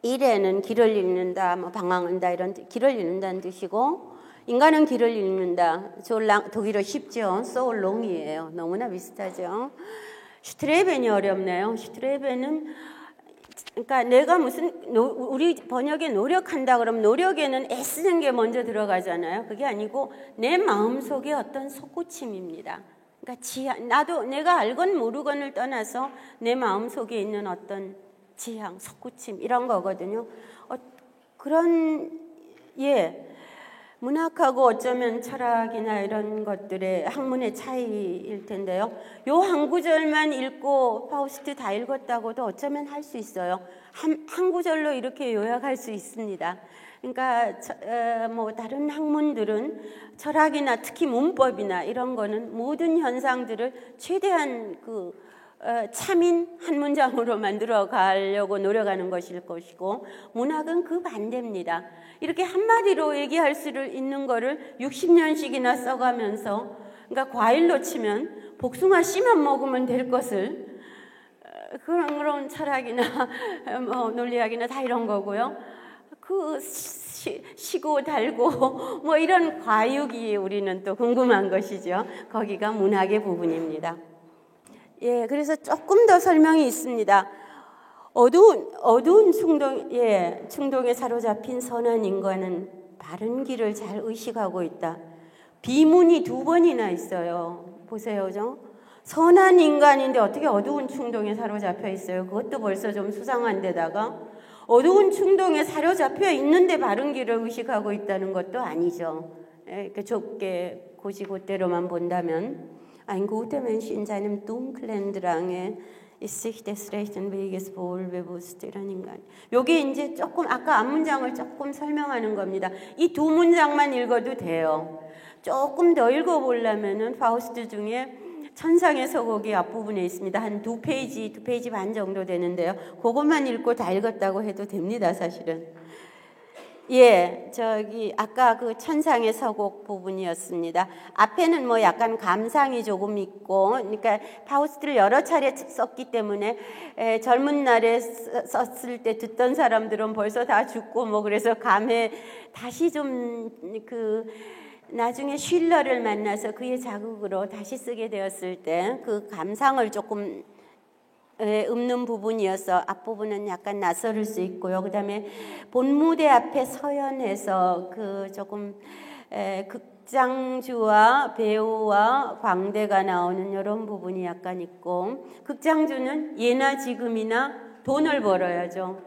일에는 길을 잃는다, 뭐 방황한다 이런 길을 잃는다는 뜻이고, 인간은 길을 잃는다. 독일어 쉽죠. so long이에요. 너무나 비슷하죠. 슈트레벤이 어렵네요. 슈트레벤은 그러니까 내가 우리 번역에 노력한다 그러면 노력에는 애쓰는 게 먼저 들어가잖아요. 그게 아니고 내 마음속에 어떤 솟구침입니다. 그러니까 내가 알건 모르건을 떠나서 내 마음속에 있는 어떤 지향, 솟구침 이런 거거든요. 그런 문학하고 어쩌면 철학이나 이런 것들의 학문의 차이일 텐데요. 요 한 구절만 읽고 파우스트 다 읽었다고도 어쩌면 할 수 있어요. 한 구절로 이렇게 요약할 수 있습니다. 그러니까 뭐 다른 학문들은 철학이나 특히 문법이나 이런 거는 모든 현상들을 최대한 참인 한 문장으로 만들어 가려고 노력하는 것일 것이고, 문학은 그 반대입니다. 이렇게 한마디로 얘기할 수 있는 거를 60년씩이나 써가면서, 그러니까 과일로 치면 복숭아 씨만 먹으면 될 것을 그런 철학이나 뭐 논리학이나 다 이런 거고요. 시고 달고 뭐 이런 과육이 우리는 또 궁금한 것이죠. 거기가 문학의 부분입니다. 그래서 조금 더 설명이 있습니다. 어두운 충동에 사로잡힌 선한 인간은 바른 길을 잘 의식하고 있다. 비문이 2번이나 있어요. 보세요. 선한 인간인데 어떻게 어두운 충동에 사로잡혀 있어요? 그것도 벌써 좀 수상한 데다가 어두운 충동에 사로잡혀 있는데 바른 길을 의식하고 있다는 것도 아니죠. 이렇게 좁게 곧대로만 본다면 Ein guter Mensch in seinem dunklen Drange ist sich des rechten Weges wohlbewusst. 이런 인간. 여기 이제 조금 아까 앞문장을 조금 설명하는 겁니다. 이 2문장만 읽어도 돼요. 조금 더 읽어보려면은 파우스트 중에 천상의 서곡이 앞부분에 있습니다. 한 2페이지 반 정도 되는데요. 그것만 읽고 다 읽었다고 해도 됩니다, 사실은. 아까 그 천상의 서곡 부분이었습니다. 앞에는 뭐 약간 감상이 조금 있고, 그러니까 파우스트를 여러 차례 썼기 때문에 젊은 날에 썼을 때 듣던 사람들은 벌써 다 죽고 뭐 그래서 감에 다시 좀 나중에 쉴러를 만나서 그의 자극으로 다시 쓰게 되었을 때 그 감상을 조금 읊는 부분이어서 앞부분은 약간 낯설을 수 있고요. 그 다음에 본무대 앞에 서연해서 조금 극장주와 배우와 광대가 나오는 이런 부분이 약간 있고, 극장주는 예나 지금이나 돈을 벌어야죠.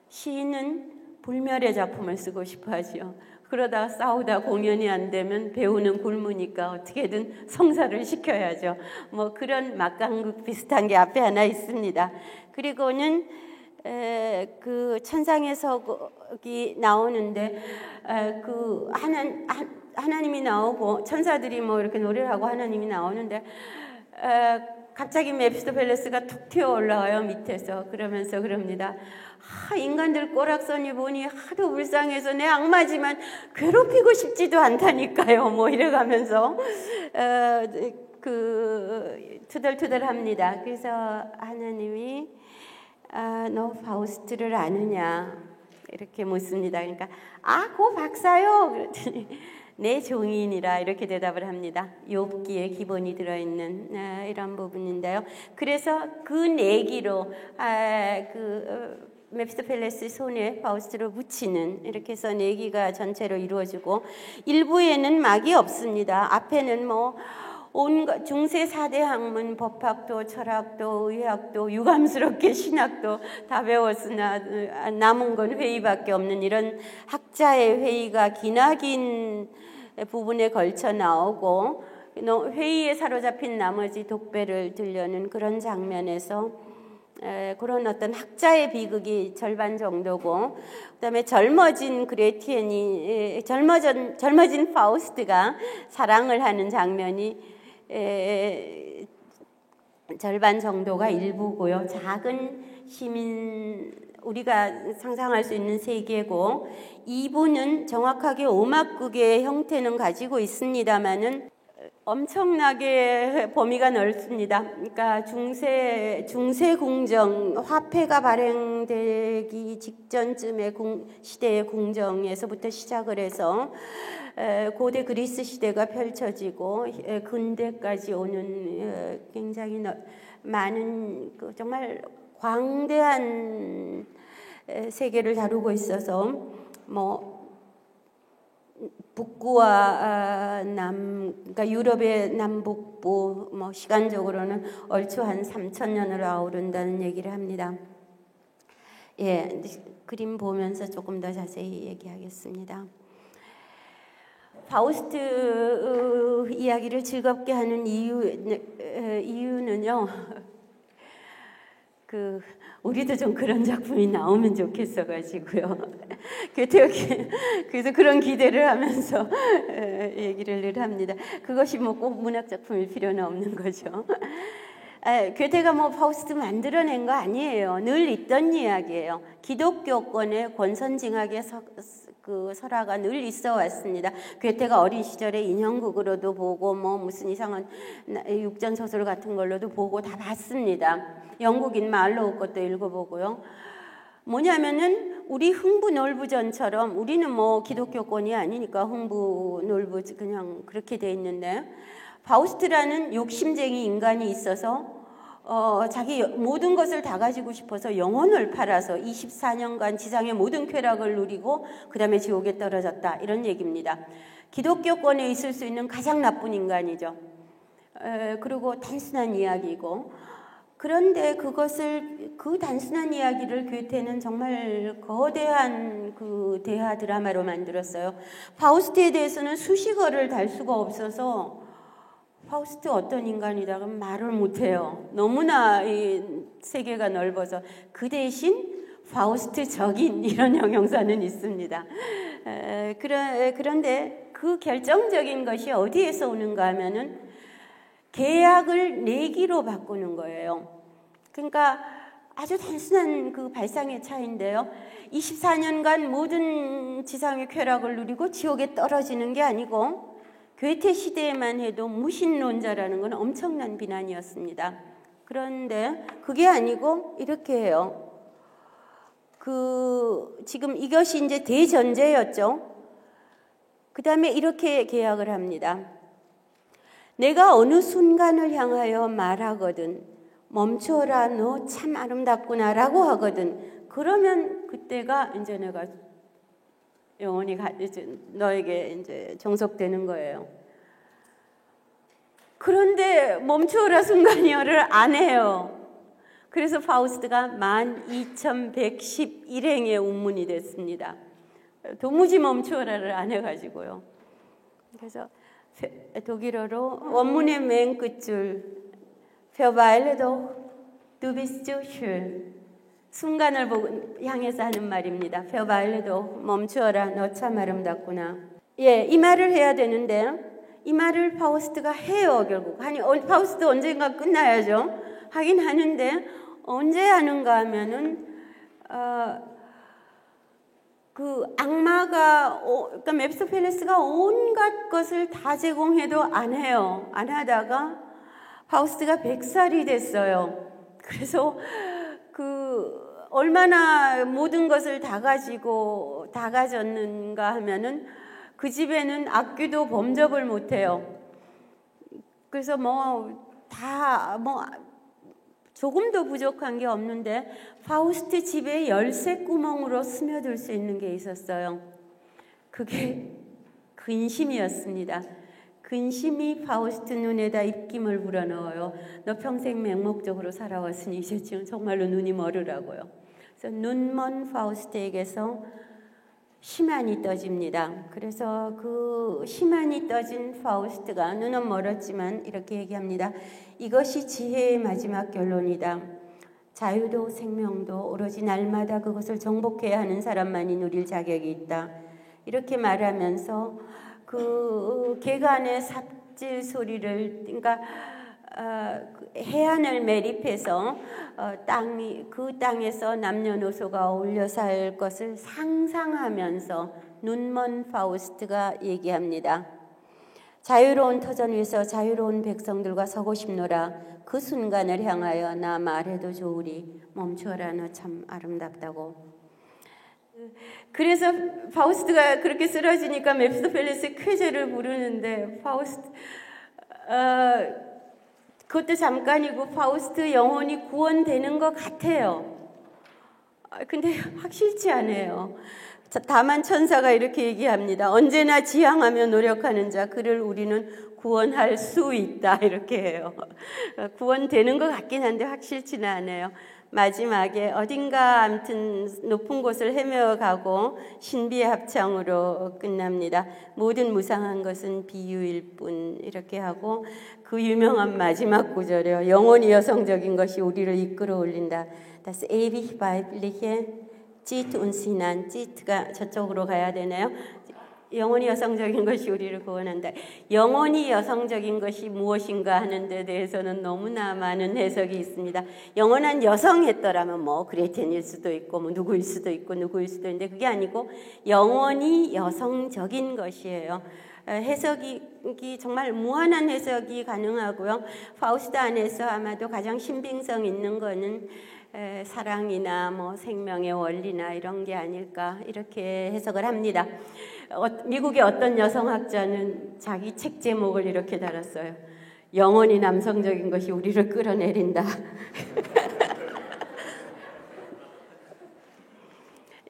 시인은 불멸의 작품을 쓰고 싶어 하죠. 그러다 싸우다 공연이 안 되면 배우는 굶으니까 어떻게든 성사를 시켜야죠. 뭐 그런 막강극 비슷한 게 앞에 하나 있습니다. 그리고는 그 천상의 서곡이 나오는데 하나님이 나오고 천사들이 뭐 이렇게 노래를 하고 하나님이 나오는데 갑자기 메피스토펠레스가 툭 튀어 올라와요, 밑에서. 그러면서 그럽니다. 인간들 꼬락서니 보니 하도 불쌍해서 내 악마지만 괴롭히고 싶지도 않다니까요. 뭐 이래가면서 투덜투덜합니다. 그래서 하나님이 너 파우스트를 아느냐 이렇게 묻습니다. 그러니까 고 박사요. 그랬더니 내 종이니라 이렇게 대답을 합니다. 욥기에 기본이 들어있는 이런 부분인데요. 그래서 그 내기로 메피스토펠레스 손에 파우스트를 묻히는, 이렇게 해서 내기가 전체로 이루어지고, 일부에는 막이 없습니다. 앞에는 뭐 온갖 중세 4대 학문, 법학도, 철학도, 의학도, 유감스럽게 신학도 다 배웠으나 남은 건 회의밖에 없는 이런 학자의 회의가 기나긴 부분에 걸쳐 나오고, 회의에 사로잡힌 나머지 독배를 들려는 그런 장면에서 그런 어떤 학자의 비극이 절반 정도고, 그다음에 젊어진 그레티엔이 젊어진 파우스트가 사랑을 하는 장면이 절반 정도가 일부고요. 작은 시민, 우리가 상상할 수 있는 세계고, 2부는 정확하게 오막극의 형태는 가지고 있습니다만은 엄청나게 범위가 넓습니다. 그러니까 중세 궁정, 화폐가 발행되기 직전쯤의 시대의 궁정에서부터 시작을 해서 고대 그리스 시대가 펼쳐지고 근대까지 오는 굉장히 많은 정말 광대한 세계를 다루고 있어서 북부와 그러니까 유럽의 남북부 시간적으로는 얼추 한 3,000년을 아우른다는 얘기를 합니다. 예, 그림 보면서 조금 더 자세히 얘기하겠습니다. 파우스트 이야기를 즐겁게 하는 이유는요. 우리도 좀 그런 작품이 나오면 좋겠어가지고요. 그래서 그런 기대를 하면서 얘기를 늘 합니다. 그것이 꼭 문학 작품일 필요는 없는 거죠. 괴테가 파우스트 만들어낸 거 아니에요. 늘 있던 이야기예요. 기독교권의 권선징악의 설화가 늘 있어 왔습니다. 괴테가 어린 시절에 인형극으로도 보고 무슨 이상한 육전 소설 같은 걸로도 보고 다 봤습니다. 영국인 말로우 것도 읽어보고요. 뭐냐면은 우리 흥부놀부전처럼 우리는 기독교권이 아니니까 흥부놀부 그냥 그렇게 돼 있는데 파우스트라는 욕심쟁이 인간이 있어서 자기 모든 것을 다 가지고 싶어서 영혼을 팔아서 24년간 지상의 모든 쾌락을 누리고 그 다음에 지옥에 떨어졌다 이런 얘기입니다. 기독교권에 있을 수 있는 가장 나쁜 인간이죠. 그리고 단순한 이야기고 그런데 그 단순한 이야기를 괴테는 정말 거대한 대하 드라마로 만들었어요. 파우스트에 대해서는 수식어를 달 수가 없어서 파우스트 어떤 인간이다 그러면 말을 못해요. 너무나 이 세계가 넓어서. 그 대신 파우스트 적인 이런 형용사는 있습니다. 그런데 그 결정적인 것이 어디에서 오는가 하면은 계약을 내기로 바꾸는 거예요. 그러니까 아주 단순한 발상의 차이인데요. 24년간 모든 지상의 쾌락을 누리고 지옥에 떨어지는 게 아니고 괴테 시대에만 해도 무신론자라는 건 엄청난 비난이었습니다. 그런데 그게 아니고 이렇게 해요. 지금 이것이 이제 대전제였죠. 그 다음에 이렇게 계약을 합니다. 내가 어느 순간을 향하여 말하거든 멈춰라 너 참 아름답구나 라고 하거든 그러면 그때가 이제 내가 영원히 너에게 이제 종속되는 거예요. 그런데 멈춰라 순간이여를 안 해요. 그래서 파우스트가 12,111행의 운문이 됐습니다. 도무지 멈춰라를 안 해가지고요. 그래서 독일어로 원문의 맨 끝줄 Verweile du bist so schön 순간을 향해서 하는 말입니다. Verweile 멈추어라 너 참 아름답구나. 예, 이 말을 해야 되는데 이 말을 파우스트가 해요. 결국 파우스트 언젠가 끝나야죠. 하긴 하는데 언제 하는가 하면은 악마가 그러니까 맵소펠레스가 온갖 것을 다 제공해도 안 해요. 안 하다가 파우스트가 100살이 됐어요. 그래서 얼마나 모든 것을 다 가졌는가 하면은 그 집에는 악귀도 범접을 못 해요. 그래서 조금도 부족한 게 없는데 파우스트 집에 열쇠 구멍으로 스며들 수 있는 게 있었어요. 그게 근심이었습니다. 근심이 파우스트 눈에다 입김을 불어넣어요. 너 평생 맹목적으로 살아왔으니 이제 지금 정말로 눈이 멀으라고요. 그래서 눈먼 파우스트에게서 희망이 떠집니다. 그래서 그 희망이 떠진 파우스트가 눈은 멀었지만 이렇게 얘기합니다. 이것이 지혜의 마지막 결론이다. 자유도 생명도 오로지 날마다 그것을 정복해야 하는 사람만이 누릴 자격이 있다. 이렇게 말하면서 개간의 삽질 소리를 그러니까 해안을 매립해서 그 땅에서 남녀노소가 어울려 살 것을 상상하면서 눈먼 파우스트가 얘기합니다. 자유로운 터전 위에서 자유로운 백성들과 서고 싶노라. 그 순간을 향하여 나 말해도 좋으리. 멈춰라. 너 참 아름답다고. 그래서 파우스트가 그렇게 쓰러지니까 메피스토펠레스의 쾌재를 부르는데 파우스트 그것도 잠깐이고 파우스트 영혼이 구원되는 것 같아요. 근데 확실치 않아요. 다만 천사가 이렇게 얘기합니다. 언제나 지향하며 노력하는 자 그를 우리는 구원할 수 있다 이렇게 해요. 구원되는 것 같긴 한데 확실치는 않아요. 마지막에 어딘가 아무튼 높은 곳을 헤매어가고 신비의 합창으로 끝납니다. 모든 무상한 것은 비유일 뿐 이렇게 하고 그 유명한 마지막 구절이요. 영원히 여성적인 것이 우리를 이끌어 올린다. Das ewig weibliche Zit uns hinein. Zit가 저쪽으로 가야 되나요? 영원히 여성적인 것이 우리를 구원한다. 영원히 여성적인 것이 무엇인가 하는 데 대해서는 너무나 많은 해석이 있습니다. 영원한 여성 했더라면 뭐 그레텐일 수도 있고 뭐 누구일 수도 있고 누구일 수도 있는데 그게 아니고 영원히 여성적인 것이에요. 해석이 정말 무한한 해석이 가능하고요. 파우스트 안에서 아마도 가장 신빙성 있는 거는 사랑이나 뭐 생명의 원리나 이런 게 아닐까 이렇게 해석을 합니다. 미국의 어떤 여성학자는 자기 책 제목을 이렇게 달았어요. 영원히 남성적인 것이 우리를 끌어내린다.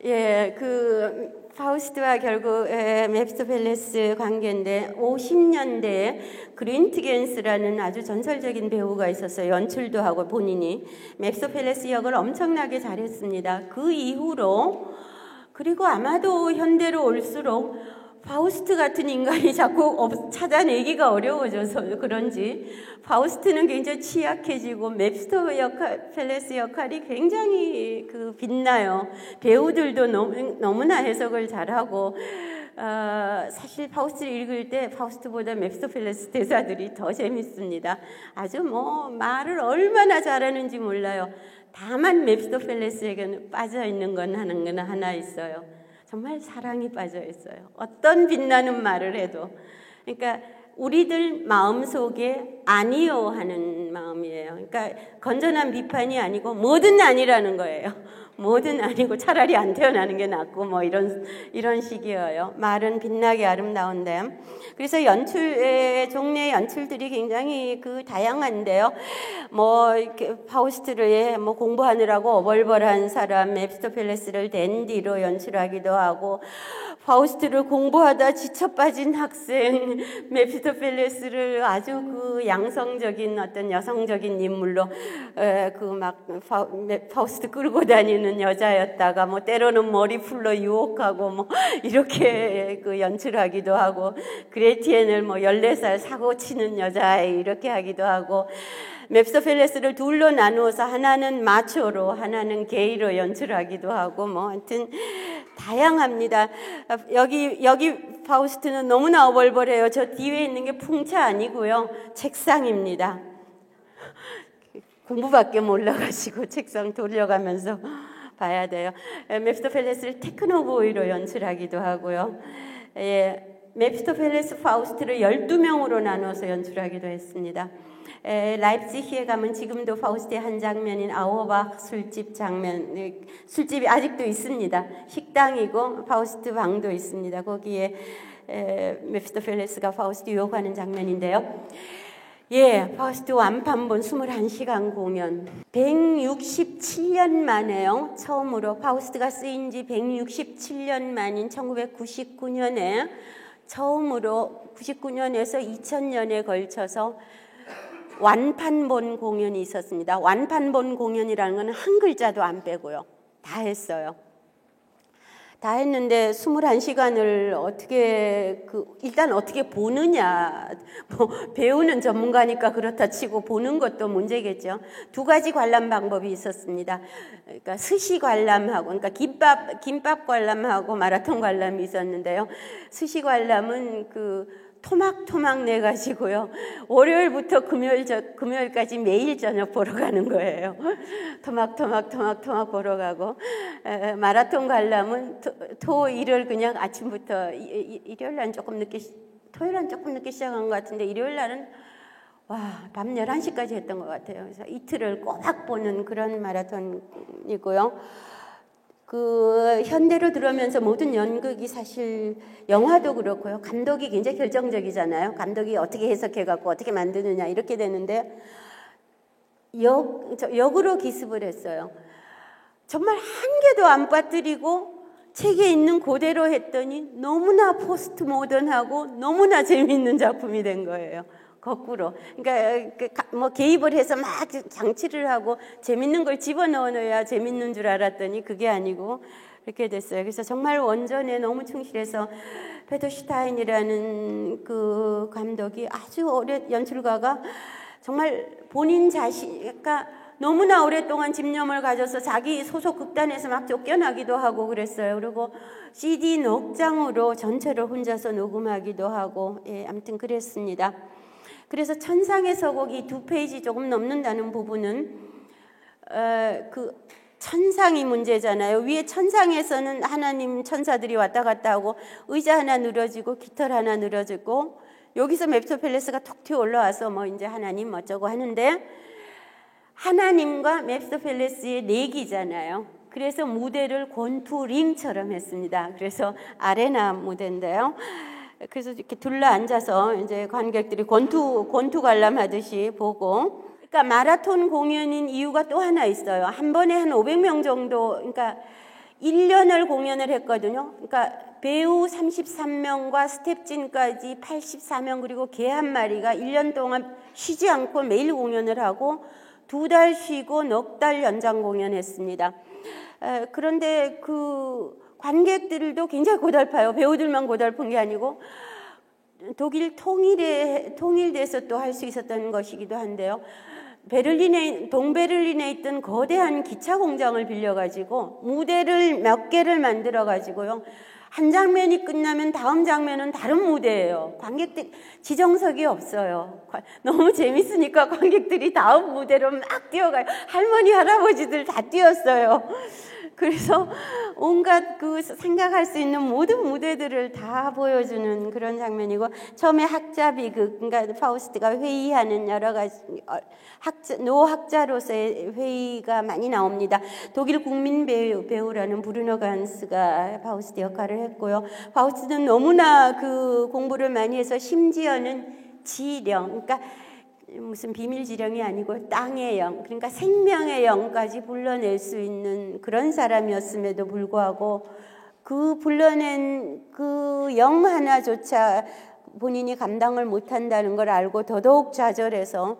예, 그 파우스트와 결국 메피스토펠레스 관계인데 50년대에 그린트겐스라는 아주 전설적인 배우가 있었어요. 연출도 하고 본인이 메피스토펠레스 역을 엄청나게 잘했습니다. 그 이후로 그리고 아마도 현대로 올수록 파우스트 같은 인간이 자꾸 찾아내기가 어려워져서 그런지 파우스트는 굉장히 취약해지고 메피스토펠레스 역할이 굉장히 빛나요. 배우들도 너무나 해석을 잘하고 사실 파우스트를 읽을 때 파우스트보다 메피스토펠레스 대사들이 더 재밌습니다. 아주 뭐 말을 얼마나 잘하는지 몰라요. 다만 메피스토펠레스에게는 빠져있는 건 하나 있어요. 정말 사랑이 빠져 있어요. 어떤 빛나는 말을 해도. 그러니까 우리들 마음속에 아니요 하는 마음이에요. 그러니까 건전한 비판이 아니고 뭐든 아니라는 거예요. 뭐든 아니고 차라리 안 태어나는 게 낫고 뭐 이런 식이에요. 말은 빛나게 아름다운데. 그래서 종래의 연출들이 굉장히 다양한데요. 뭐 이렇게 파우스트를 뭐 공부하느라고 어벌벌한 사람 메피스토펠레스를 댄디로 연출하기도 하고 파우스트를 공부하다 지쳐 빠진 학생 메피스토펠레스를 아주 양성적인 어떤 여성적인 인물로 파우스트 끌고 다니는 여자였다가 뭐 때로는 머리풀로 유혹하고 뭐 이렇게 연출하기도 하고 그레티엔을 뭐 14살 사고 치는 여자 이렇게 하기도 하고 메피스토펠레스를 둘로 나누어서 하나는 마초로 하나는 게이로 연출하기도 하고 뭐 하여튼 다양합니다. 여기 파우스트는 너무나 어벌벌해요. 저 뒤에 있는 게 풍차 아니고요. 책상입니다. 공부밖에 몰라가지고 책상 돌려가면서 봐야 돼요. 메피스토펠레스를 테크노보이로 연출하기도 하고요. 메피스토펠레스 파우스트를 12명으로 나눠서 연출하기도 했습니다. 라입지히에 가면 지금도 파우스트의 한 장면인 아우어바흐 술집이 아직도 있습니다. 식당이고 파우스트 방도 있습니다. 거기에 메피스토펠레스가 파우스트 유혹하는 장면인데요. 파우스트 완판본 21시간 공연 167년 만에요. 처음으로 파우스트가 쓰인 지 167년 만인 1999년에 처음으로 99년에서 2000년에 걸쳐서 완판본 공연이 있었습니다. 완판본 공연이라는 건 한 글자도 안 빼고요. 다 했어요. 다 했는데 21시간을 일단 어떻게 보느냐. 뭐 배우는 전문가니까 그렇다 치고 보는 것도 문제겠죠. 두 가지 관람 방법이 있었습니다. 그러니까 스시 관람하고, 그러니까 김밥 관람하고 마라톤 관람이 있었는데요. 스시 관람은 토막토막 내가지고요. 월요일부터 금요일까지 매일 저녁 보러 가는 거예요. 토막 보러 가고 마라톤 관람은 일요일 그냥 아침부터 일요일 날 조금 늦게 토요일은 조금 늦게 시작한 것 같은데 일요일 날은 와, 밤 11시까지 했던 것 같아요. 그래서 이틀을 꼬박 보는 그런 마라톤이고요. 그 현대로 들어오면서 모든 연극이 사실 영화도 그렇고요. 감독이 굉장히 결정적이잖아요. 감독이 어떻게 해석해갖고 어떻게 만드느냐 이렇게 되는데 역으로 기습을 했어요. 정말 한 개도 안 빠뜨리고 책에 있는 그대로 했더니 너무나 포스트 모던하고 너무나 재미있는 작품이 된 거예요. 거꾸로. 그러니까 뭐 개입을 해서 막 장치를 하고 재밌는 걸 집어넣어야 재밌는 줄 알았더니 그게 아니고 이렇게 됐어요. 그래서 정말 원전에 너무 충실해서 페터 슈타인이라는 그 감독이 아주 오래 연출가가 정말 본인 자신가 너무나 오랫동안 집념을 가져서 자기 소속 극단에서 막 쫓겨나기도 하고 그랬어요. 그리고 CD 녹장으로 전체를 혼자서 녹음하기도 하고 아무튼 그랬습니다. 그래서 천상의 서곡이 2페이지 조금 넘는다는 부분은 그 천상이 문제잖아요. 위에 천상에서는 하나님 천사들이 왔다 갔다 하고 의자 하나 늘어지고 깃털 하나 늘어지고 여기서 맵소펠레스가 톡 튀어 올라와서 뭐 이제 하나님 어쩌고 하는데 하나님과 맵소펠레스의 내기잖아요. 그래서 무대를 권투링처럼 했습니다. 그래서 아레나 무대인데요. 그래서 이렇게 둘러 앉아서 이제 관객들이 권투 관람하듯이 보고, 그러니까 마라톤 공연인 이유가 또 하나 있어요. 한 번에 한 500명 정도, 그러니까 1년을 공연을 했거든요. 그러니까 배우 33명과 스텝진까지 84명 그리고 개 한 마리가 1년 동안 쉬지 않고 매일 공연을 하고 2달 쉬고 넉 달 연장 공연했습니다. 그런데 그 관객들도 굉장히 고달파요. 배우들만 고달픈 게 아니고 독일 통일돼서 또 할 수 있었던 것이기도 한데요. 동베를린에 있던 거대한 기차 공장을 빌려가지고 무대를 몇 개를 만들어가지고요. 한 장면이 끝나면 다음 장면은 다른 무대예요. 관객들 지정석이 없어요. 너무 재밌으니까 관객들이 다음 무대로 막 뛰어가요. 할머니 할아버지들 다 뛰었어요. 그래서 온갖 그 생각할 수 있는 모든 무대들을 다 보여주는 그런 장면이고, 처음에 학자 비극, 그러니까 파우스트가 회의하는 여러 가지 노학자로서의 회의가 많이 나옵니다. 독일 국민 배우라는 브루노 간스가 파우스트 역할을 했고요. 파우스트는 너무나 그 공부를 많이 해서 심지어는 지령, 그러니까 무슨 비밀 지령이 아니고 땅의 영, 그러니까 생명의 영까지 불러낼 수 있는 그런 사람이었음에도 불구하고 그 불러낸 그 영 하나조차 본인이 감당을 못한다는 걸 알고 더더욱 좌절해서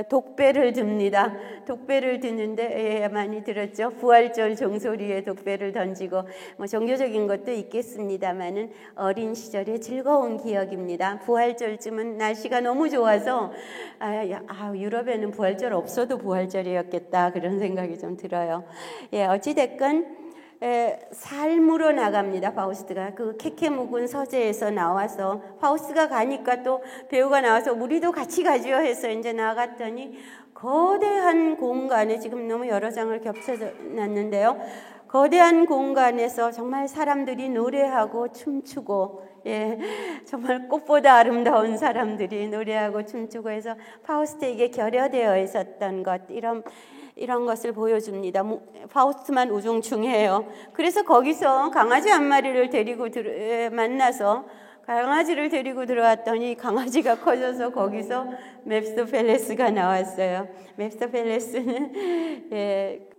독배를 듭니다. 독배를 드는데 많이 들었죠. 부활절 종소리에 독배를 던지고 뭐 종교적인 것도 있겠습니다만은 어린 시절의 즐거운 기억입니다. 부활절쯤은 날씨가 너무 좋아서 유럽에는 부활절 없어도 부활절이었겠다 그런 생각이 좀 들어요. 어찌됐건 삶으로 나갑니다. 파우스트가 그 캐캐 묵은 서재에서 나와서 파우스트가 가니까 또 배우가 나와서 우리도 같이 가죠 해서 이제 나갔더니 거대한 공간에, 지금 너무 여러 장을 겹쳐놨는데요, 거대한 공간에서 정말 사람들이 노래하고 춤추고, 정말 꽃보다 아름다운 사람들이 노래하고 춤추고 해서 파우스트에게 결여되어 있었던 것, 이런 것을 보여줍니다. 파우스트만 우중충해요. 그래서 거기서 강아지 한 마리를 데리고 만나서 강아지를 데리고 들어왔더니 강아지가 커져서 거기서 맵소펠레스가 나왔어요. 맵소펠레스는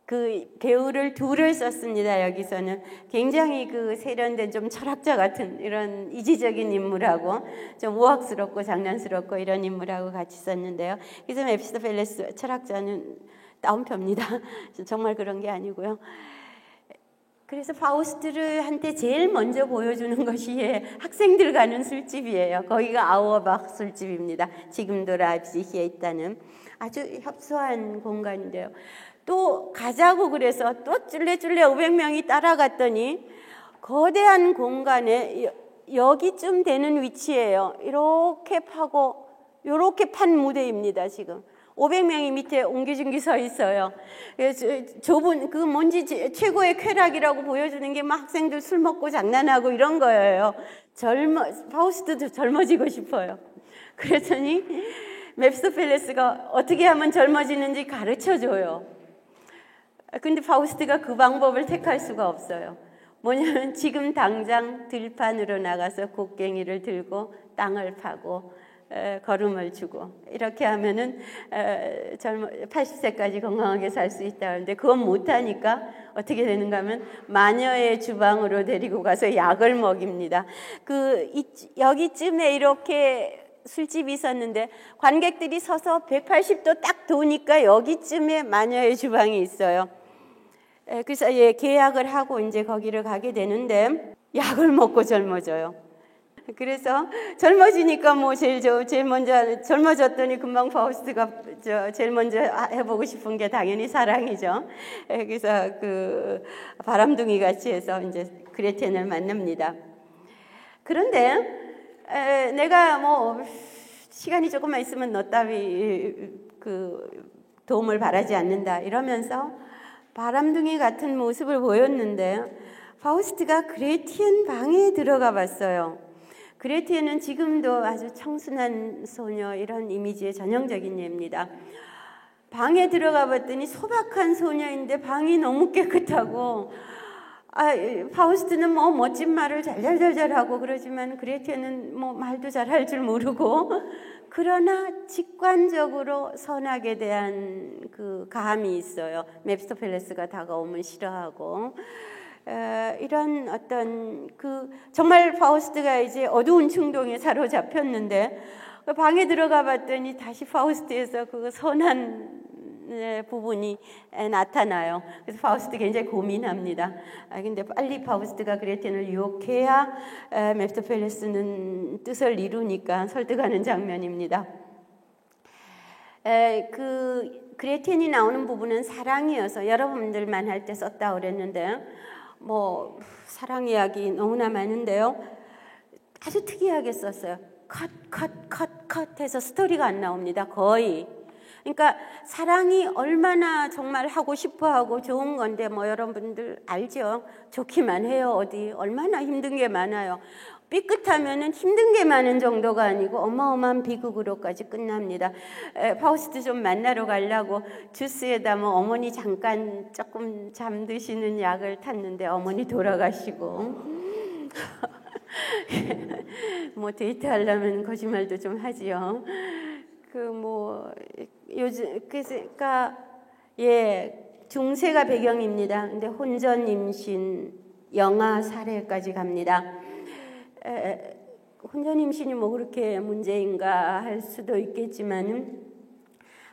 그 배우를 둘을 썼습니다. 여기서는 굉장히 그 세련된 좀 철학자 같은 이런 이지적인 인물하고 좀 우악스럽고 장난스럽고 이런 인물하고 같이 썼는데요. 그래서 맵소펠레스 철학자는 다운표입니다. 정말 그런 게 아니고요. 그래서 파우스트한테 제일 먼저 보여주는 것이 학생들 가는 술집이에요. 거기가 아우어박 술집입니다. 지금도 라입시히에 있다는 아주 협소한 공간인데요. 또 가자고 그래서 또 쫄래쫄래 500명이 따라갔더니 거대한 공간에 여기쯤 되는 위치예요. 이렇게 파고 이렇게 판 무대입니다. 지금 500명이 밑에 옹기종기 서 있어요. 그래서 좁은 그 뭔지 최고의 쾌락이라고 보여주는 게 막 학생들 술 먹고 장난하고 이런 거예요. 파우스트도 젊어지고 싶어요. 그랬더니 맵스토펠레스가 어떻게 하면 젊어지는지 가르쳐줘요. 근데 파우스트가 그 방법을 택할 수가 없어요. 뭐냐면 지금 당장 들판으로 나가서 곡괭이를 들고 땅을 파고 걸음을 주고 이렇게 하면은 80세까지 건강하게 살 수 있다 하는데 그건 못하니까 어떻게 되는가 하면 마녀의 주방으로 데리고 가서 약을 먹입니다. 여기쯤에 이렇게 술집이 있었는데 관객들이 서서 180도 딱 도니까 여기쯤에 마녀의 주방이 있어요. 그래서 계약을 하고 이제 거기를 가게 되는데 약을 먹고 젊어져요. 그래서 젊어지니까 뭐 제일 먼저 젊어졌더니 금방 파우스트가 제일 먼저 해보고 싶은 게 당연히 사랑이죠. 그래서 그 바람둥이 같이 해서 이제 그레텐을 만납니다. 그런데 내가 뭐 시간이 조금만 있으면 너 따위 그 도움을 바라지 않는다 이러면서 바람둥이 같은 모습을 보였는데 파우스트가 그레티엔 방에 들어가 봤어요. 그레티엔은 지금도 아주 청순한 소녀 이런 이미지의 전형적인 예입니다. 방에 들어가 봤더니 소박한 소녀인데 방이 너무 깨끗하고 파우스트는 뭐 멋진 말을 잘하고 그러지만 그레티엔은 뭐 말도 잘할 줄 모르고 그러나 직관적으로 선악에 대한 그 감이 있어요. 맵스토펠레스가 다가오면 싫어하고 이런 어떤 정말 파우스트가 이제 어두운 충동에 사로잡혔는데 방에 들어가 봤더니 다시 파우스트에서 그 선한 부분이 나타나요. 그래서 파우스트 굉장히 고민합니다. 근데 빨리 파우스트가 그레텐을 유혹해야 맵스토펠레스는 뜻을 이루니까 설득하는 장면입니다. 그레텐이 나오는 부분은 사랑이어서 여러분들만 할 때 썼다 그랬는데 뭐 사랑 이야기 너무나 많은데요. 아주 특이하게 썼어요. 컷 해서 스토리가 안 나옵니다. 거의. 그러니까 사랑이 얼마나 정말 하고 싶어하고 좋은 건데 뭐 여러분들 알죠? 좋기만 해요. 어디 얼마나 힘든 게 많아요. 삐끗하면은 힘든 게 많은 정도가 아니고 어마어마한 비극으로까지 끝납니다. 파우스트 좀 만나러 가려고 주스에다 뭐 어머니 잠깐 조금 잠드시는 약을 탔는데 어머니 돌아가시고 뭐 데이트하려면 거짓말도 좀 하지요. 그러니까 중세가 배경입니다. 근데 혼전 임신, 영아 살해까지 갑니다. 혼전 임신이 뭐 그렇게 문제인가 할 수도 있겠지만은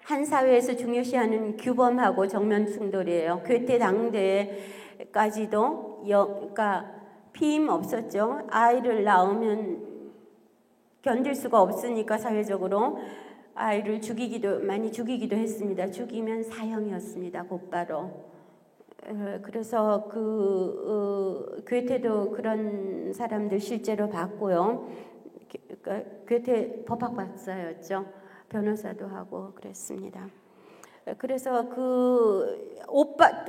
한 사회에서 중요시하는 규범하고 정면 충돌이에요. 괴테 당대까지도 그러니까 피임 없었죠. 아이를 낳으면 견딜 수가 없으니까 사회적으로 아이를 많이 죽이기도 했습니다. 죽이면 사형이었습니다. 곧바로. 그래서 괴테도 그런 사람들 실제로 봤고요. 괴테 법학박사였죠. 변호사도 하고 그랬습니다. 그래서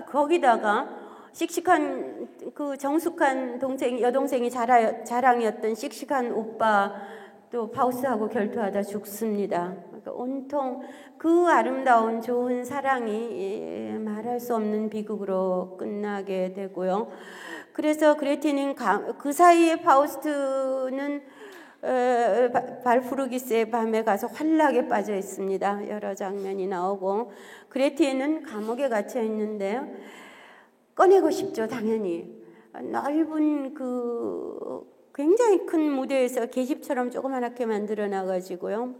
거기다가 씩씩한 정숙한 여동생이 자랑이었던 씩씩한 오빠 또 파우스하고 결투하다 죽습니다. 그러니까 온통 그 아름다운 좋은 사랑이 말할 수 없는 비극으로 끝나게 되고요. 그래서 그레티는 그 사이에 파우스트는 발푸르기스의 밤에 가서 환락에 빠져 있습니다. 여러 장면이 나오고 그레티는 감옥에 갇혀 있는데요. 꺼내고 싶죠, 당연히. 넓은 굉장히 큰 무대에서 계집처럼 조그맣게 만들어 놔가지고요.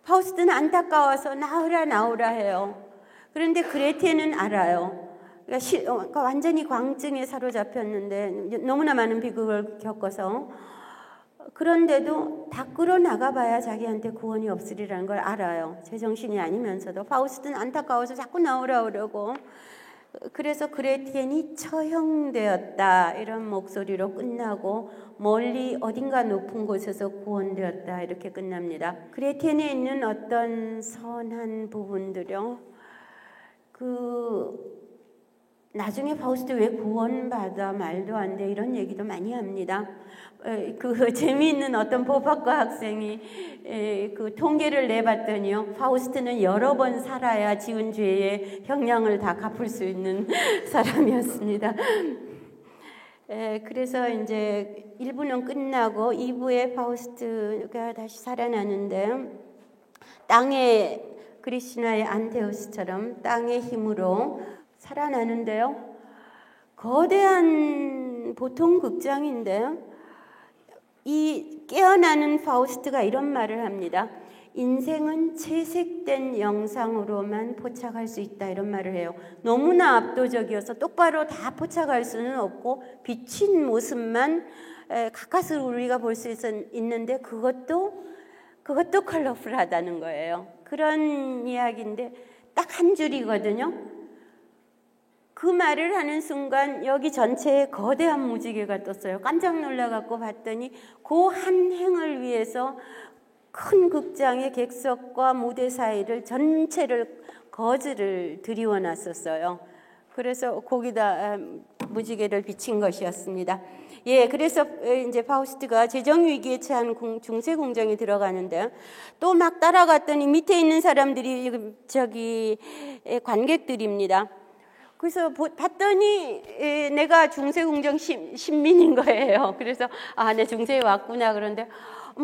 파우스트는 안타까워서 나오라 해요. 그런데 그레테는 알아요. 그러니까 완전히 광증에 사로잡혔는데 너무나 많은 비극을 겪어서 그런데도 다 끌어나가봐야 자기한테 구원이 없으리라는 걸 알아요. 제정신이 아니면서도 파우스트는 안타까워서 자꾸 나오라 그러고 그래서 그레티엔이 처형되었다 이런 목소리로 끝나고 멀리 어딘가 높은 곳에서 구원되었다 이렇게 끝납니다. 그레티엔에 있는 어떤 선한 부분들요, 나중에 파우스트 왜 구원받아 말도 안 돼 이런 얘기도 많이 합니다. 재미있는 어떤 법학과 학생이 그 통계를 내봤더니요, 파우스트는 여러 번 살아야 지은 죄의 형량을 다 갚을 수 있는 사람이었습니다. 그래서 이제 1부는 끝나고 2부에 파우스트가 다시 살아나는데, 땅의 그리시나의 안테우스처럼 땅의 힘으로 살아나는데요, 거대한 보통 극장인데요, 이 깨어나는 파우스트가 이런 말을 합니다. 인생은 채색된 영상으로만 포착할 수 있다 이런 말을 해요. 너무나 압도적이어서 똑바로 다 포착할 수는 없고 비친 모습만 가까스로 우리가 볼 수 있는데 그것도 컬러풀하다는 거예요. 그런 이야기인데 딱 한 줄이거든요. 그 말을 하는 순간 여기 전체에 거대한 무지개가 떴어요. 깜짝 놀라갖고 봤더니 그 한 행을 위해서 큰 극장의 객석과 무대 사이를 전체를 거즈를 들이워놨었어요. 그래서 거기다 무지개를 비친 것이었습니다. 그래서 이제 파우스트가 재정 위기에 처한 중세 궁정에 들어가는데 또 막 따라갔더니 밑에 있는 사람들이 관객들입니다. 그래서 봤더니 내가 중세궁정 신민인 거예요. 그래서 내 중세에 왔구나. 그런데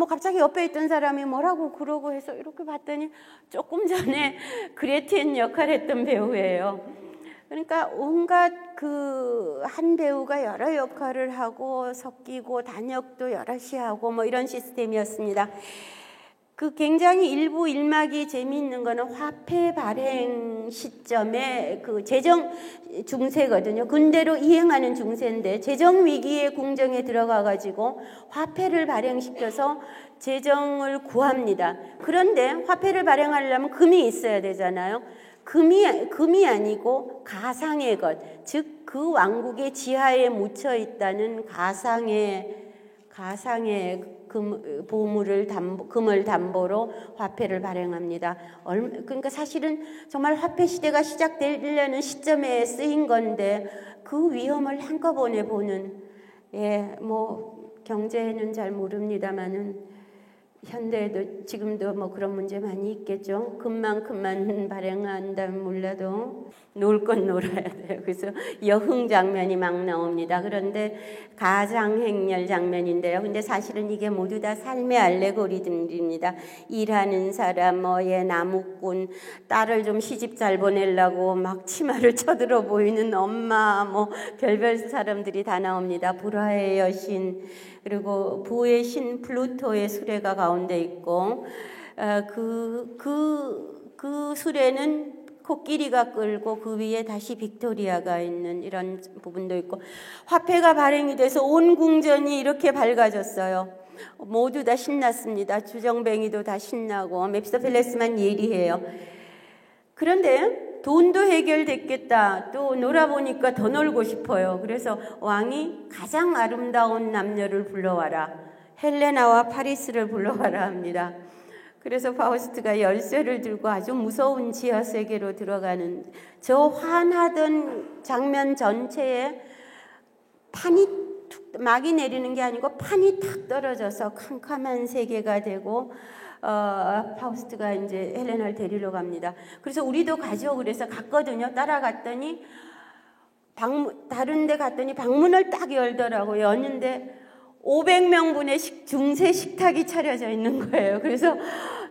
갑자기 옆에 있던 사람이 뭐라고 그러고 해서 이렇게 봤더니 조금 전에 그레티엔 역할했던 배우예요. 그러니까 온갖 한 배우가 여러 역할을 하고 섞이고 단역도 여럿이 하고 이런 시스템이었습니다. 굉장히 1부 1막이 재미있는 거는 화폐 발행 시점에 재정 중세거든요. 근대로 이행하는 중세인데 재정 위기에 궁정에 들어가 가지고 화폐를 발행시켜서 재정을 구합니다. 그런데 화폐를 발행하려면 금이 있어야 되잖아요. 금이 아니고 가상의 것, 즉 그 왕국의 지하에 묻혀 있다는 가상의 금을 담보로 화폐를 발행합니다. 그러니까 사실은 정말 화폐 시대가 시작되려는 시점에 쓰인 건데 그 위험을 한꺼번에 보는, 경제는 잘 모릅니다만은 현대에도 지금도 그런 문제 많이 있겠죠. 금만큼만 발행한다면 몰라도 놀 건 놀아야 돼요. 그래서 여흥 장면이 막 나옵니다. 그런데 가장행렬 장면인데요. 근데 사실은 이게 모두 다 삶의 알레고리들입니다. 일하는 사람, 나무꾼, 딸을 좀 시집 잘 보내려고 막 치마를 쳐들어 보이는 엄마, 별별 사람들이 다 나옵니다. 불화의 여신, 그리고 부의 신 플루토의 수레가 가운데 있고, 그 수레는 코끼리가 끌고 그 위에 다시 빅토리아가 있는 이런 부분도 있고, 화폐가 발행이 돼서 온 궁전이 이렇게 밝아졌어요. 모두 다 신났습니다. 주정뱅이도 다 신나고 메피스토펠레스만 예리해요. 그런데 돈도 해결됐겠다. 또 놀아보니까 더 놀고 싶어요. 그래서 왕이 가장 아름다운 남녀를 불러와라. 헬레나와 파리스를 불러와라 합니다. 그래서 파우스트가 열쇠를 들고 아주 무서운 지하 세계로 들어가는 저 환하던 장면 전체에 막이 내리는 게 아니고 판이 탁 떨어져서 캄캄한 세계가 되고, 파우스트가 이제 헬레나를 데리러 갑니다. 그래서 우리도 가죠. 그래서 갔거든요. 따라갔더니 다른 데 갔더니 방문을 딱 열더라고요. 열는데 500명분의 중세 식탁이 차려져 있는 거예요. 그래서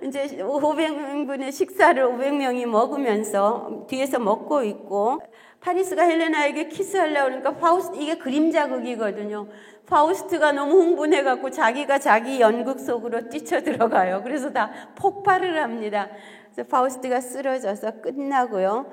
이제 500명분의 식사를 500명이 먹으면서 뒤에서 먹고 있고, 파리스가 헬레나에게 키스하려고 그러니까 이게 그림자극이거든요. 파우스트가 너무 흥분해갖고 자기가 자기 연극 속으로 뛰쳐들어가요. 그래서 다 폭발을 합니다. 그래서 파우스트가 쓰러져서 끝나고요.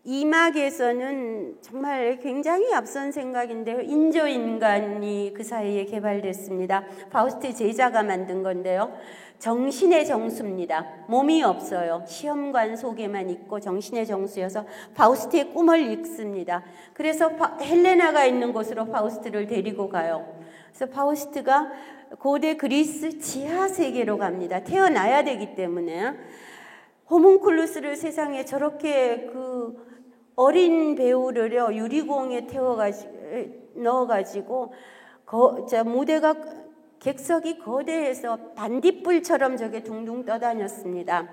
이막에서는 정말 굉장히 앞선 생각인데요. 인조인간이 그 사이에 개발됐습니다. 파우스트의 제자가 만든 건데요. 정신의 정수입니다. 몸이 없어요. 시험관 속에만 있고 정신의 정수여서 파우스트의 꿈을 읽습니다. 그래서 헬레나가 있는 곳으로 파우스트를 데리고 가요. 그래서 파우스트가 고대 그리스 지하 세계로 갑니다. 태어나야 되기 때문에. 호문클루스를 세상에 저렇게 그 어린 배우를요 유리공에 넣어가지고 무대가 객석이 거대해서 반딧불처럼 저게 둥둥 떠다녔습니다.